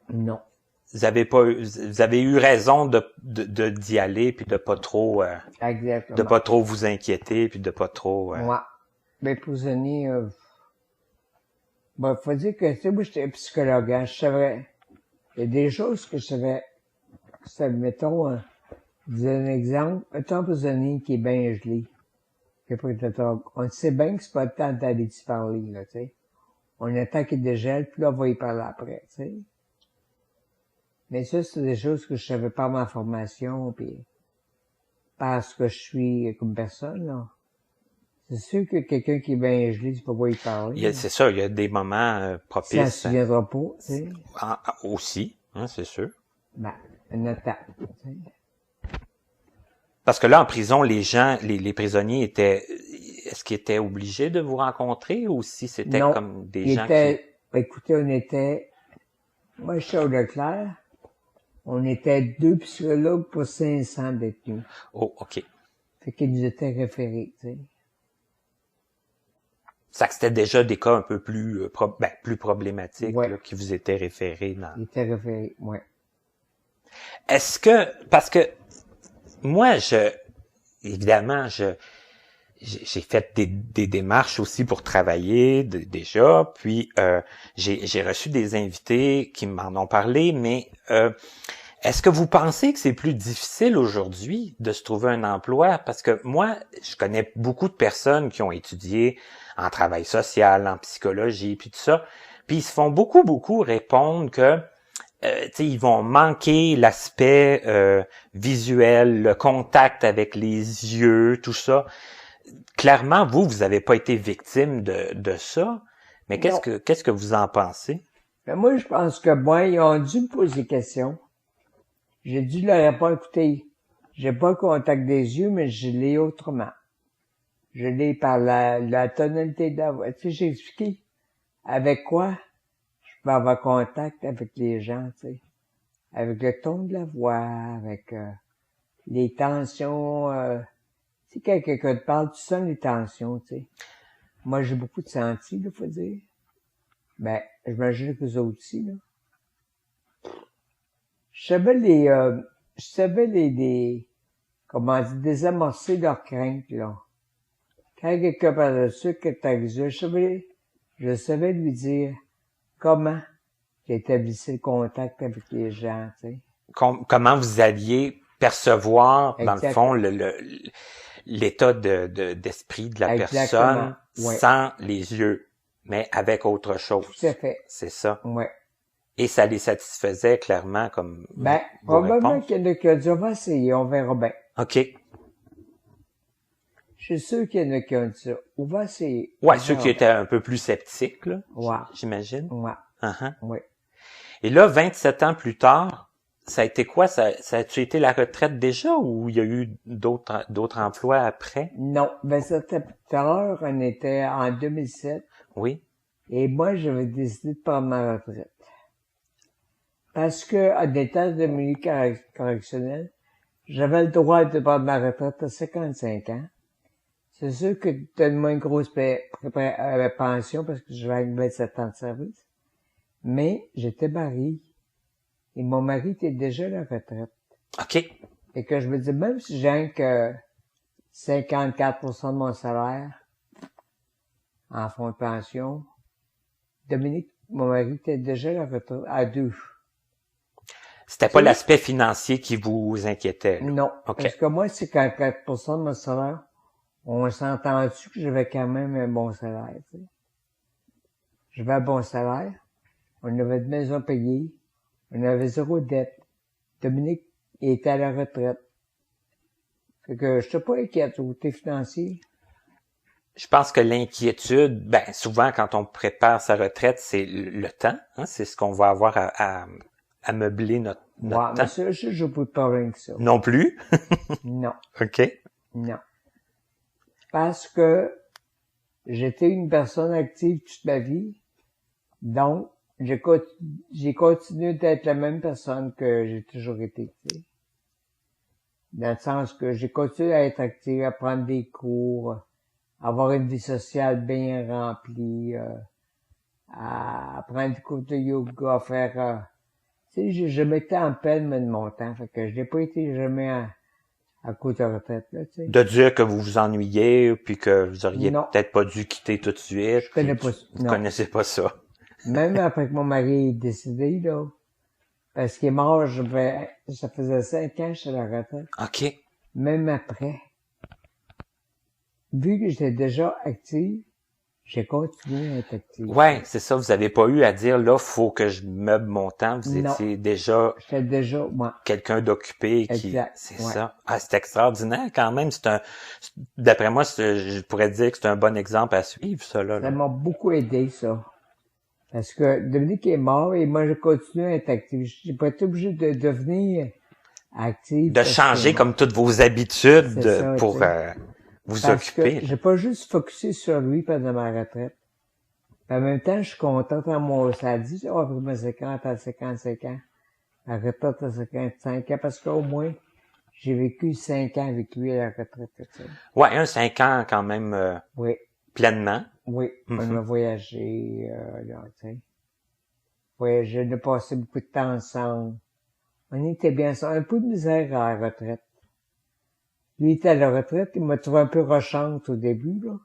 Non. Vous avez eu raison d'y aller, puis de pas trop... Exactement. De pas trop vous inquiéter, puis de pas trop... Ouais. Mais prisonniers... Bon, faut dire que, tu sais, moi, j'étais psychologue, hein, je savais, il y a des choses que je savais, mettons, je donne un exemple, un empoisonné qui est bien gelé. On sait bien que c'est pas le temps d'aller d'y parler, là, tu sais. On attend qu'il dégèle, puis là, on va y parler après, tu sais. Mais ça, c'est des choses que je savais par ma formation, puis parce que je suis comme personne, là. C'est sûr que quelqu'un qui est bien gelé, tu peux pas y parler. C'est ça, il y a des moments Ça ne propices. se souviendra pas, tu sais. Aussi, hein, c'est sûr. Ben, on attend, tu sais. Parce que là, en prison, les prisonniers est-ce qu'ils étaient obligés de vous rencontrer ou si c'était Non, comme des gens qui... écoutez, moi, je suis au Leclerc, on était 2 psychologues pour 500 détenus. Oh, OK. Fait qu'ils nous étaient référés, tu sais. Ça que c'était déjà des cas un peu plus, plus problématiques, Ouais. là, qui vous étaient référés dans... Ils étaient référés, ouais. Est-ce que, parce que moi, évidemment, j'ai fait des démarches aussi pour travailler déjà, puis j'ai reçu des invités qui m'en ont parlé, mais est-ce que vous pensez que c'est plus difficile aujourd'hui de se trouver un emploi? Parce que moi, je connais beaucoup de personnes qui ont étudié en travail social, en psychologie, puis tout ça, puis ils se font beaucoup répondre que ils vont manquer l'aspect visuel, le contact avec les yeux, tout ça. Clairement, vous avez pas été victime de ça, mais qu'est-ce que vous en pensez? Ben moi, je pense que moi, ils ont dû me poser des questions. J'ai dû leur répondre, écoutez, j'ai pas le contact des yeux, mais je l'ai autrement. Je l'ai par la tonalité de la voix. Tu sais, j'ai expliqué avec quoi je peux avoir contact avec les gens, tu sais. Avec le ton de la voix, avec les tensions. Tu sais, quand quelqu'un te parle, tu sens les tensions, tu sais. Moi, j'ai beaucoup de senti, là, faut dire. Ben, j'imagine que vous autres aussi, là. Je savais comment dire, désamorcer leurs craintes, là. Quand quelqu'un parlait de ça, que t'avisais, je savais lui dire comment j'établissais le contact avec les gens, tu sais. Comment vous alliez percevoir, dans le fond, Exactement. l'état d'esprit de la Exactement. personne Ouais. sans les yeux, mais avec autre chose. Tout à fait. C'est ça. Ouais. Et ça les satisfaisait clairement comme Ben, vos probablement réponses. qu'il y en a qui ont dit, on va essayer, on verra bien. OK. Je suis sûr qu'il y en a qui ont dit ça. On va essayer. Ouais, On ceux verra qui bien. étaient un peu plus sceptiques, là, Ouais. j'imagine. Ouais. Uh-huh. Ouais. Et là, 27 ans plus tard, ça a été quoi? Ça a-tu été la retraite déjà ou il y a eu d'autres emplois après? Non. Ben, c'était plus tard, on était en 2007. Oui. Et moi, j'avais décidé de prendre ma retraite. Parce que, en étant de milieu correctionnel, j'avais le droit de prendre ma retraite à 55 ans. C'est sûr que donne-moi une grosse pension parce que j'avais 27 ans de service. Mais j'étais marié. Et mon mari était déjà à la retraite. OK. Et que je me dis, même si j'ai que 54% de mon salaire en fonds de pension, Dominique, mon mari, était déjà à la retraite à 2. C'était pas l'aspect financier qui vous inquiétait, là. Non. OK. Parce que moi, 54% de mon salaire, on s'entend-tu que j'avais quand même un bon salaire, tu sais. J'avais un bon salaire. On avait de maison payée. On avait 0 dette. Dominique était à la retraite. Fait que je suis pas inquiète au côté financier. Je pense que l'inquiétude, souvent quand on prépare sa retraite, c'est le temps, hein, c'est ce qu'on va avoir à meubler notre Ouais, temps. mais ça, je peux pas parler que ça. Non plus. Non, OK. non. Parce que j'étais une personne active toute ma vie. Donc, j'ai continué d'être la même personne que j'ai toujours été, tu sais. Dans le sens que j'ai continué à être active, à prendre des cours, avoir une vie sociale bien remplie, à prendre des cours de yoga, à faire... tu sais, je mettais en peine de mon temps, fait que je n'ai pas été jamais à court de retraite, là, tu sais. De dire que vous vous ennuyez, puis que vous auriez Non. peut-être pas dû quitter tout de suite. Je connais pas ça. Vous Non. connaissez pas ça. Même après que mon mari est décédé, là, parce qu'il est mort, ça faisait 5 ans que j'étais à la retraite. OK. Même après, vu que j'étais déjà active, j'ai continué à être active. Ouais, c'est ça. Vous avez pas eu à dire, là, faut que je meuble mon temps. Vous Non. étiez déjà J'étais déjà, moi. quelqu'un d'occupé qui, Exact. c'est Ouais. ça. Ah, c'est extraordinaire quand même. D'après moi, je pourrais dire que c'est un bon exemple à suivre, ça, là. Ça m'a beaucoup aidé, ça. Parce que Dominique est mort et moi, je continue à être active. J'ai pas été obligé de devenir active. De changer comme toutes vos habitudes C'est ça, pour tu sais. vous Parce occuper. que j'ai pas juste focusé sur lui pendant ma retraite. En même temps, je suis contente à moi. Ça a dit, après mes 50 à 55 ans. La retraite à 55 ans, parce qu'au moins, j'ai vécu 5 ans avec lui à la retraite, tu sais. Ouais, 5 ans quand même Oui, pleinement. oui. On Mhm. a voyagé, là, tu sais. Voyagé, on a passé beaucoup de temps ensemble. On était bien ensemble. Un peu de misère à la retraite. Lui était à la retraite, il m'a trouvé un peu rochante au début, là.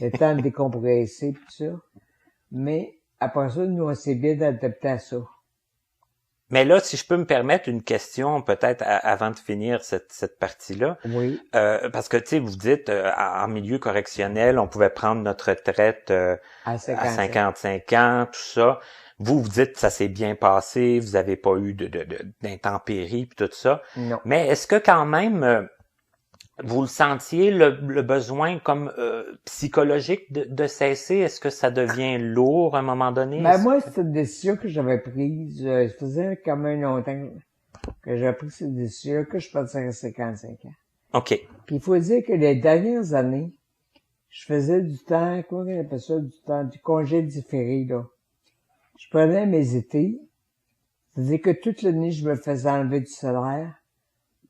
Le temps de décompresser, tout ça. Mais, après ça, nous, on s'est bien adapté à ça. Mais là, si je peux me permettre une question, peut-être avant de finir cette partie-là, Oui, parce que tu sais, vous dites en milieu correctionnel, on pouvait prendre notre retraite à à 50 ans. 55 ans, tout ça. Vous dites ça s'est bien passé, vous avez pas eu d'intempéries puis tout ça. Non. Mais est-ce que quand même vous le sentiez le besoin comme psychologique de cesser? Est-ce que ça devient lourd à un moment donné? Ben, moi, c'est une décision que j'avais prise. Ça faisait quand même longtemps que j'avais pris cette décision que je passais à 55 ans. OK. Puis il faut dire que les dernières années, je faisais du temps, comment on appelle ça, du congé différé, là. Je prenais mes étés. C'est-à-dire que toute l'année, je me faisais enlever du salaire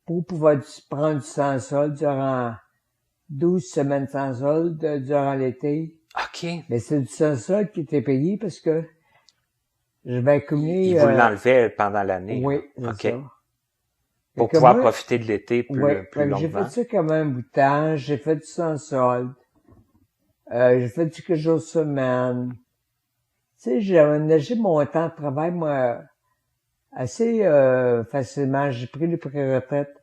pour pouvoir prendre du sans solde durant 12 semaines sans solde durant l'été. OK. Mais c'est du sans solde qui était payé parce que je vais accumuler... Il vous l'enlevait pendant l'année. Oui, c'est OK. ça. Pour Fait que pouvoir moi, profiter de l'été plus fait que j'ai longuement. fait ça quand même un bout de temps. J'ai fait du sans solde. J'ai fait du quelques jours semaine. Tu sais, j'ai aménagé mon temps de travail, moi, assez facilement. J'ai pris le pré-retraite.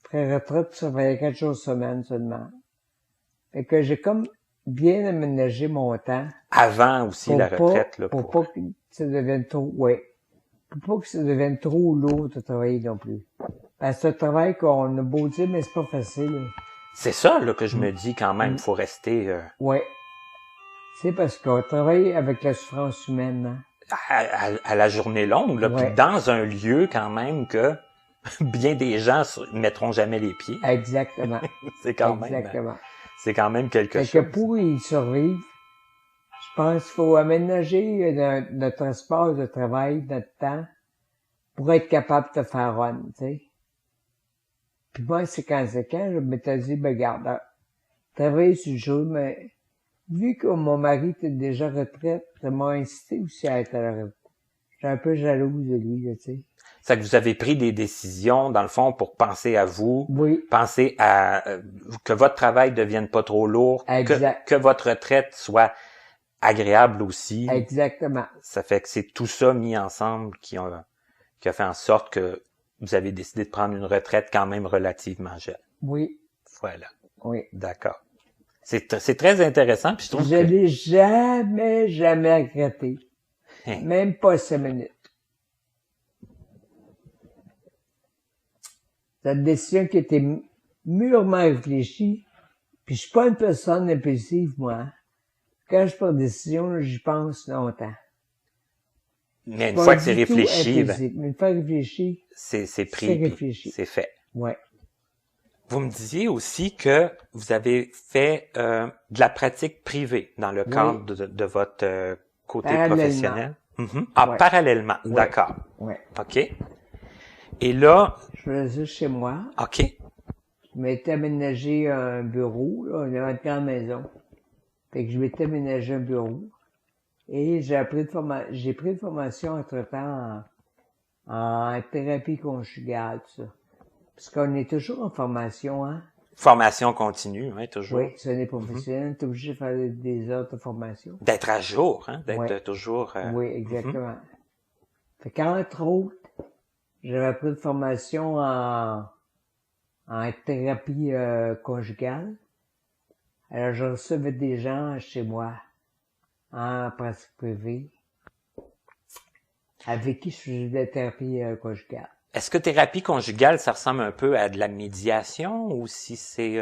Pré-retraite, je travaillais 4 jours semaine seulement. Fait que j'ai comme bien aménagé mon temps. Avant aussi Pour la pas- retraite, là. pour pas que ça devienne trop, pour pas que ça devienne trop lourd de travailler non plus. Parce que c'est un travail qu'on a beau dire, mais c'est pas facile. C'est ça, là, que je me dis quand même. Faut rester Ouais. C'est parce qu'on travaille avec la souffrance humaine, hein. à la journée longue, là. Ouais. Puis dans un lieu quand même que bien des gens mettront jamais les pieds. Exactement. C'est quand même. Exactement. C'est quand même quelque Fait que chose. pour y survivre, je pense qu'il faut aménager notre espace de travail, notre temps, pour être capable de faire run, tu sais. Puis moi, c'est quand je m'étais dit, ben, regarde, travailler sur le jour, mais vu que mon mari était déjà retraite, ça m'a incité aussi à être à la retraite. J'étais un peu jalouse de lui, là, tu sais. C'est que vous avez pris des décisions, dans le fond, pour penser à vous, Oui, penser à que votre travail devienne pas trop lourd, Exact. que votre retraite soit agréable aussi. exactement. Ça fait que c'est tout ça mis ensemble qui a fait en sorte que vous avez décidé de prendre une retraite quand même relativement jeune. Oui, Voilà. oui. D'accord. C'est très intéressant, puis je trouve Je l'ai jamais regretté. Hein. Même pas 5 minutes. C'est une décision qui était mûrement réfléchie. Puis je suis pas une personne impulsive, moi. Quand je prends une décision, j'y pense longtemps. mais une Pas fois que c'est du tout réfléchi, ben, impulsif, mais une fois réfléchi, c'est pris, c'est puis réfléchi. c'est fait. ouais. Vous me disiez aussi que vous avez fait de la pratique privée dans le Oui. cadre de votre côté Parallèlement. professionnel. Mhm. Ah, Ouais. parallèlement. Ouais. D'accord. Ouais. OK. Et là, Je faisais chez moi. OK. Je m'étais aménagé un bureau, là. On avait une grande maison. Fait que je m'étais aménagé un bureau. Et j'ai pris de formation entre-temps en thérapie conjugale, tout ça. Parce qu'on est toujours en formation, hein. Formation continue, hein, toujours. Oui, si on est professionnel, t'es obligé de faire des heures de formation. D'être à jour, hein, d'être Ouais. toujours... Oui, exactement. Fait qu'entre autres, j'avais pris une formation en thérapie conjugale. Alors, je recevais des gens chez moi, en pratique privée, avec qui je faisais de la thérapie conjugale. Est-ce que thérapie conjugale, ça ressemble un peu à de la médiation ou si c'est...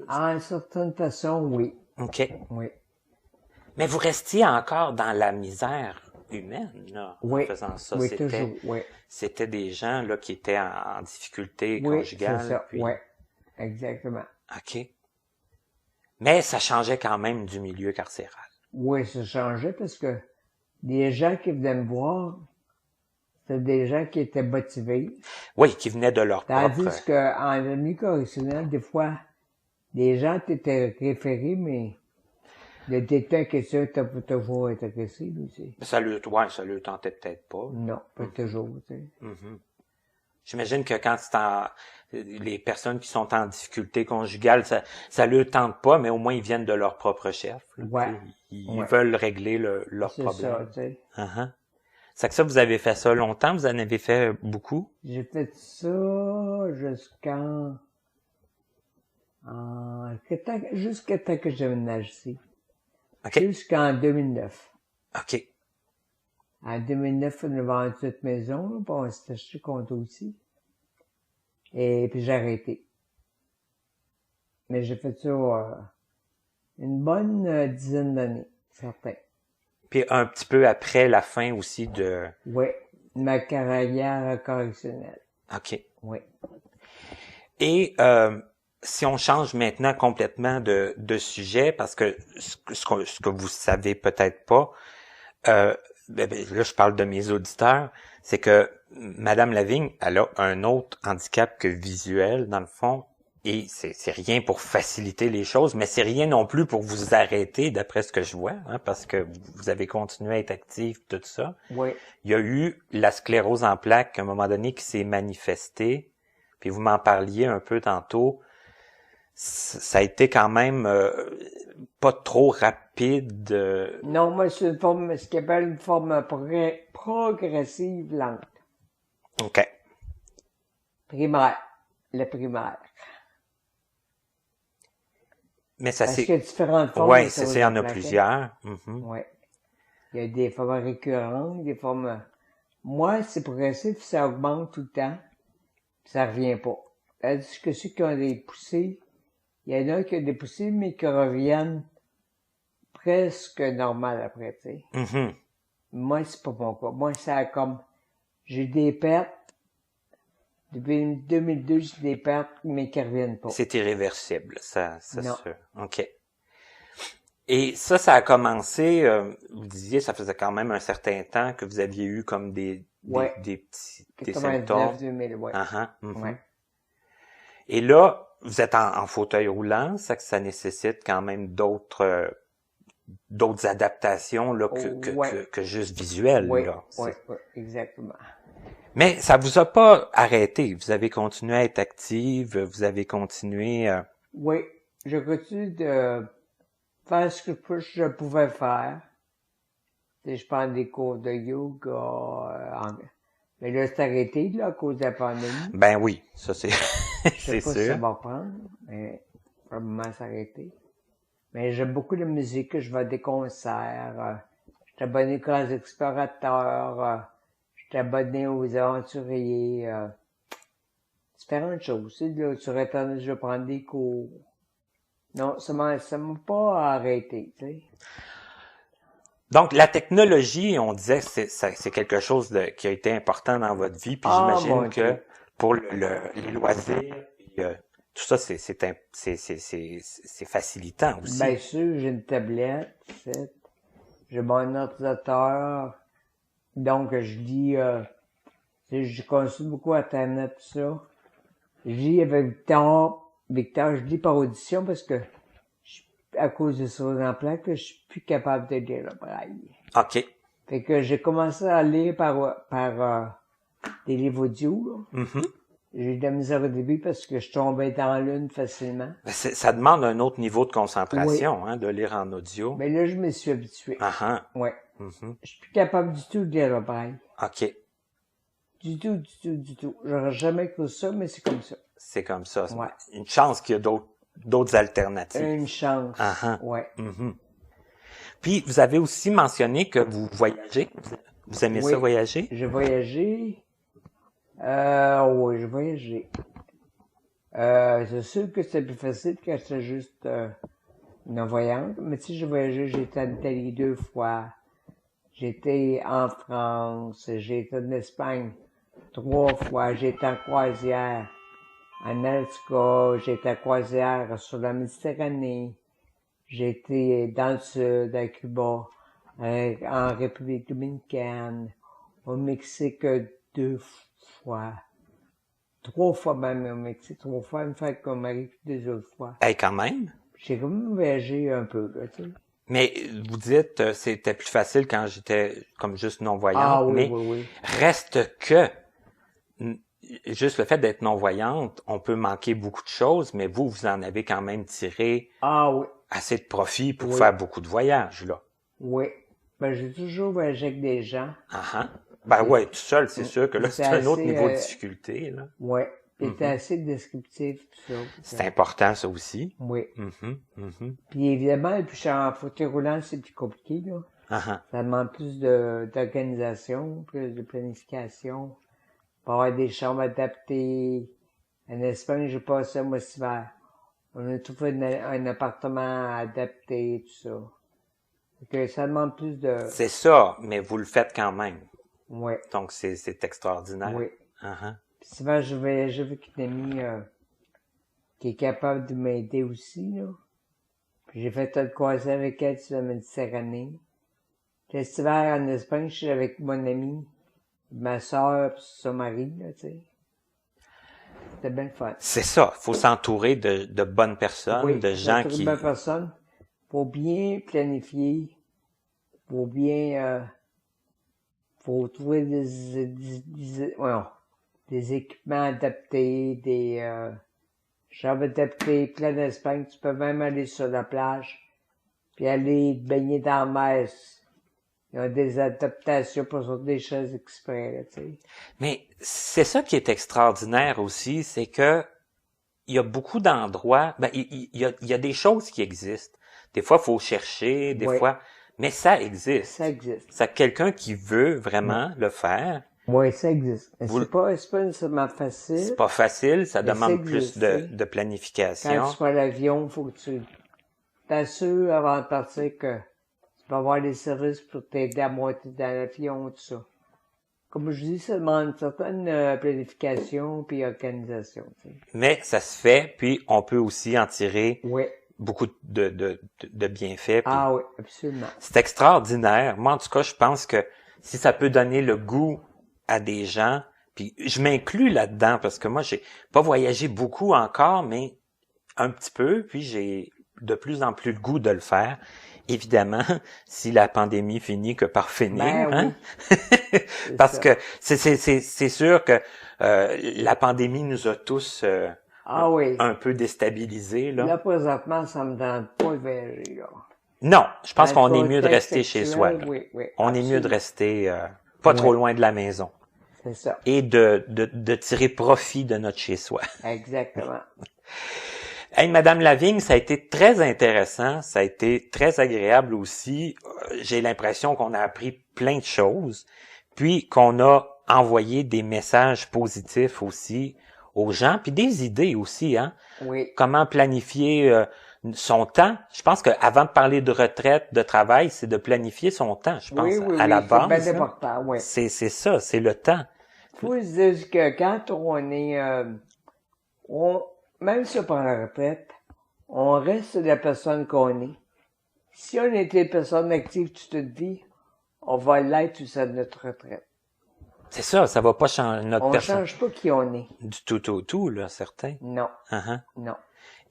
En une certaine façon, oui. OK. Oui. Mais vous restiez encore dans la misère humaine, là, Oui. en faisant ça. Oui, toujours, oui. C'était des gens, là, qui étaient en difficulté Oui, conjugale. c'est ça, puis... oui. Exactement. OK. Mais ça changeait quand même du milieu carcéral. Oui, ça changeait parce que les gens qui venaient me voir, c'était des gens qui étaient motivés. Oui, qui venaient de leur Tandis propre... qu'en milieu correctionnel, des fois, les gens t'étaient référés, mais le détenu en question t'a pas toujours intéressé, lui aussi. Ça le tentait peut-être pas. Non, pas toujours, tu sais. J'imagine que quand les personnes qui sont en difficulté conjugale, ça le tente pas, mais au moins ils viennent de leur propre chef. Là, Ouais. Ils veulent régler leur C'est problème. ça, tu sais. C'est que ça, vous avez fait ça longtemps? Vous en avez fait beaucoup? J'ai fait ça jusqu'à temps que je déménage ici. OK. Jusqu'en 2009. OK. En 2009, on a vendu cette maison, là, puis on s'est acheté condo aussi. Et puis j'ai arrêté. Mais j'ai fait ça une bonne dizaine d'années, certain. Puis un petit peu après la fin aussi de... Oui, ma carrière correctionnelle. OK. Oui. Et si on change maintenant complètement de sujet, parce que ce que vous savez peut-être pas, là je parle de mes auditeurs, c'est que Madame Lavigne, elle a un autre handicap que visuel, dans le fond, et c'est rien pour faciliter les choses, mais c'est rien non plus pour vous arrêter, d'après ce que je vois, hein, parce que vous avez continué à être actif, tout ça. Oui. Il y a eu la sclérose en plaques, à un moment donné, qui s'est manifestée, puis vous m'en parliez un peu tantôt. Ça a été quand même pas trop rapide. Non, moi, c'est une forme, ce qu'on appelle une forme progressive lente. OK. Primaire. Le primaire. Mais ça Parce c'est... qu'il y a différentes formes. Ouais, de c'est ça, sclérose il y en a plaques. plusieurs. Oui. Il y a des formes récurrentes, des formes... Moi, c'est progressif, ça augmente tout le temps, puis ça revient pas. Tandis que ceux qui ont des poussées, il y en a qui ont des poussées, mais qui reviennent presque normal après, tu sais. Moi, c'est pas mon cas. Moi, ça a comme... J'ai des pertes. Depuis 2002, j'ai des pertes, mais qui reviennent pas. C'est irréversible, ça Non. se... OK. Et ça a commencé, vous disiez, ça faisait quand même un certain temps que vous aviez eu comme des petits des 99, symptômes. 2000, ouais. Ouais. Et là, vous êtes en fauteuil roulant, ça que ça nécessite quand même d'autres adaptations là que juste visuelles. Oui, là. oui, exactement. Mais ça vous a pas arrêté. Vous avez continué à être active, vous avez continué... Oui, je continue de faire ce que je pouvais faire. Tu sais, je prends des cours de yoga. Mais là, c'est arrêté là, à cause de la pandémie. Ben oui, ça c'est Je sais c'est pas si sûr. ça va prendre, mais probablement s'arrêter. Mais j'aime beaucoup la musique, je vais à des concerts. Je suis abonné aux Grands Explorateurs. Je suis abonné aux Aventuriers. Différentes choses. Tu sais, là, sur Internet, je vais prendre des cours. Non, ça m'a pas arrêté, tu sais. Donc, la technologie, on disait, c'est quelque chose qui a été important dans votre vie, puis j'imagine que pour les loisirs, puis, tout ça, c'est facilitant aussi. Bien sûr, j'ai une tablette, j'ai mon ordinateur, donc je lis, je consulte beaucoup Internet, tout ça. Je lis avec Victor, je lis par audition parce que à cause de ça en plaques, je suis plus capable de lire le braille. OK. Fait que j'ai commencé à lire par des livres audio, là. J'ai eu de la misère au début parce que je tombais dans l'une facilement. Ben, ça demande un autre niveau de concentration, hein, de lire en audio. Mais là, je me suis habitué. Ah ah. Ouais. Mhm. Je suis plus capable du tout de lire le braille. OK. Du tout, du tout, du tout. J'aurais jamais cru ça, mais c'est comme ça. C'est comme ça. Ouais. Une chance qu'il y a d'autres alternatives. Une chance. Ah ah. Ouais. Mhm. Puis, vous avez aussi mentionné que vous voyagez. Vous aimez Oui. ça, voyager? J'ai voyagé. Oui, j'ai voyagé. C'est sûr que c'était plus facile quand j'étais juste non-voyante. Mais tu sais, j'ai voyagé, j'ai été en Italie 2 fois. J'étais en France. J'ai été en Espagne 3 fois. J'ai été en croisière en Alaska. J'ai été en croisière sur la Méditerranée. J'ai été dans le sud, à Cuba, en République dominicaine, au Mexique 2 fois. 3 fois même au Mexique, 3 fois, une fois avec mon mari, puis 2 autres fois. Eh, quand même. J'ai quand même voyagé un peu, là, tu sais. Mais vous dites c'était plus facile quand j'étais comme juste non-voyante, Ah oui, mais oui, oui. reste que juste le fait d'être non-voyante, on peut manquer beaucoup de choses, mais vous en avez quand même tiré Ah oui, assez de profit pour Oui. faire beaucoup de voyages, là. oui. Ben, j'ai toujours voyagé avec des gens. Ah ah. Ben ouais, tout seul, c'est sûr que là, C'est c'est un autre assez, niveau de difficulté, là. Ouais. C'était assez descriptif, tout ça. C'est important, ça aussi. Oui. Mhm, mhm. Puis évidemment, puis en fauteuil roulant, c'est plus compliqué, là. Ah ah. Ça demande plus d'organisation, plus de planification. Pour avoir des chambres adaptées. En Espagne, j'ai passé un mois cet hiver. On a trouvé un appartement adapté, tout ça. Donc, ça demande plus de... C'est ça, mais vous le faites quand même. Ouais, Donc, c'est extraordinaire. oui. Ah ah. Puis souvent, je voyageais avec une amie qui est capable de m'aider aussi, là. Puis j'ai fait un croisé avec elle sur la Méditerranée. Puis cet hiver, en Espagne, je suis avec mon amie, ma soeur, puis son mari, là, tu sais. C'était bien le fun. C'est ça. Faut s'entourer de bonnes personnes, Oui, de gens d'être qui... une bonne personne. Faut bien planifier. Faut bien, faut trouver des équipements adaptés, des chambres adaptées. Puis là, en Espagne, tu peux même aller sur la plage, puis aller te baigner dans la mer. Ils ont des adaptations pour sortir des choses exprès, là, tu sais. Mais c'est ça qui est extraordinaire aussi, c'est que il y a beaucoup d'endroits, ben il y a des choses qui existent. Des fois, faut chercher, des Oui. fois, mais ça existe. Ça existe. C'est quelqu'un qui veut vraiment le faire. Oui, ça existe. Mais Vous- c'est pas nécessairement facile. C'est pas facile, ça Mais demande ça plus existe, de oui. planification. Quand tu prends l'avion, faut que tu t'assures avant de partir que tu vas avoir des services pour t'aider à monter dans l'avion, tout ça. Comme je dis, ça demande une certaine planification puis organisation, tu sais. Mais ça se fait, puis on peut aussi en tirer Oui. beaucoup de bienfaits. puis Ah oui, absolument. C'est extraordinaire. Moi, en tout cas, je pense que si ça peut donner le goût à des gens, puis je m'inclus là-dedans parce que moi, j'ai pas voyagé beaucoup encore, mais un petit peu, puis j'ai de plus en plus le goût de le faire. Évidemment, si la pandémie finit que par finir, Ben hein? C'est Parce ça. que c'est sûr que la pandémie nous a tous Ah oui. un peu déstabilisés, là. Là, présentement, ça me tente pas de voyager, là. Non, je pense Dans qu'on le est mieux de contexte rester chez soi. actuel, là. Oui, oui. On est mieux de absolument. rester pas trop Ouais. loin de la maison C'est ça. et de tirer profit de notre chez-soi. Exactement. Hey, Madame Lavigne, ça a été très intéressant, ça a été très agréable aussi. J'ai l'impression qu'on a appris plein de choses, puis qu'on a envoyé des messages positifs aussi aux gens, puis des idées aussi, hein. Oui. Comment planifier son temps. Je pense qu'avant de parler de retraite, de travail, c'est de planifier son temps, je pense, Oui, oui, à la oui, base. c'est bien hein. important, oui. C'est ça, c'est le temps. Faut se dire que quand on est, même si on prend la retraite, on reste la personne qu'on est. Si on était une personne active toute notre vie, on va l'être jusqu'à notre retraite. C'est ça va pas changer notre On personne change pas qui on est. du tout au tout, là, certain. Non, Uh-huh. non.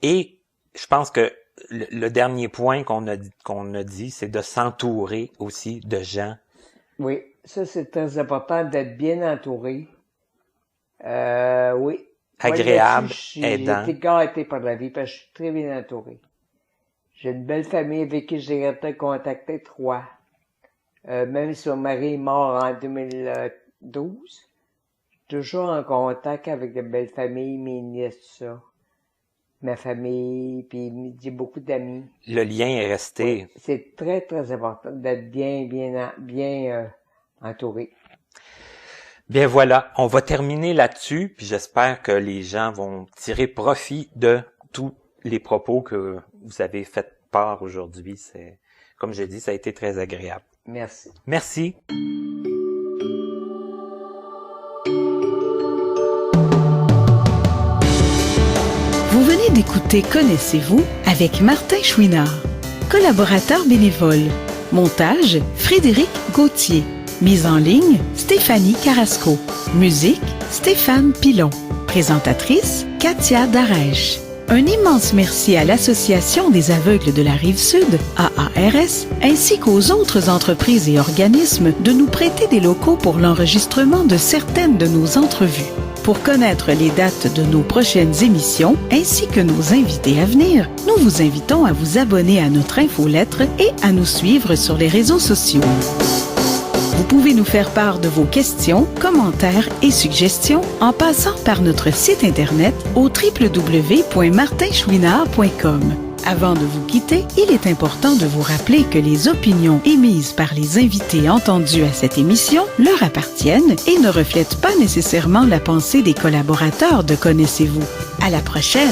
Et je pense que le dernier point qu'on a dit, c'est de s'entourer aussi de gens. Oui, ça c'est très important d'être bien entouré. Oui, agréable, J'ai aidant. été gâté par la vie parce que je suis très bien entouré. J'ai une belle famille avec qui j'ai été contacté 3. Même si mon mari est mort en 2012, je suis toujours en contact avec de belles familles, mes nièces, tout ça. Ma famille, puis j'ai beaucoup d'amis. Le lien est resté. C'est très, très important d'être bien entouré. Bien voilà, on va terminer là-dessus, puis j'espère que les gens vont tirer profit de tous les propos que vous avez fait part aujourd'hui. C'est, comme je dis, ça a été très agréable. Merci. Merci. Vous venez d'écouter Connaissez-vous avec Martin Chouinard, collaborateur bénévole. Montage, Frédéric Gauthier. Mise en ligne, Stéphanie Carrasco. Musique, Stéphane Pilon. Présentatrice, Katia Darèche. Un immense merci à l'Association des aveugles de la Rive-Sud, AARS, ainsi qu'aux autres entreprises et organismes de nous prêter des locaux pour l'enregistrement de certaines de nos entrevues. Pour connaître les dates de nos prochaines émissions, ainsi que nos invités à venir, nous vous invitons à vous abonner à notre infolettre et à nous suivre sur les réseaux sociaux. Vous pouvez nous faire part de vos questions, commentaires et suggestions en passant par notre site Internet au www.martinchouinard.com. Avant de vous quitter, il est important de vous rappeler que les opinions émises par les invités entendus à cette émission leur appartiennent et ne reflètent pas nécessairement la pensée des collaborateurs de Connaissez-vous. À la prochaine!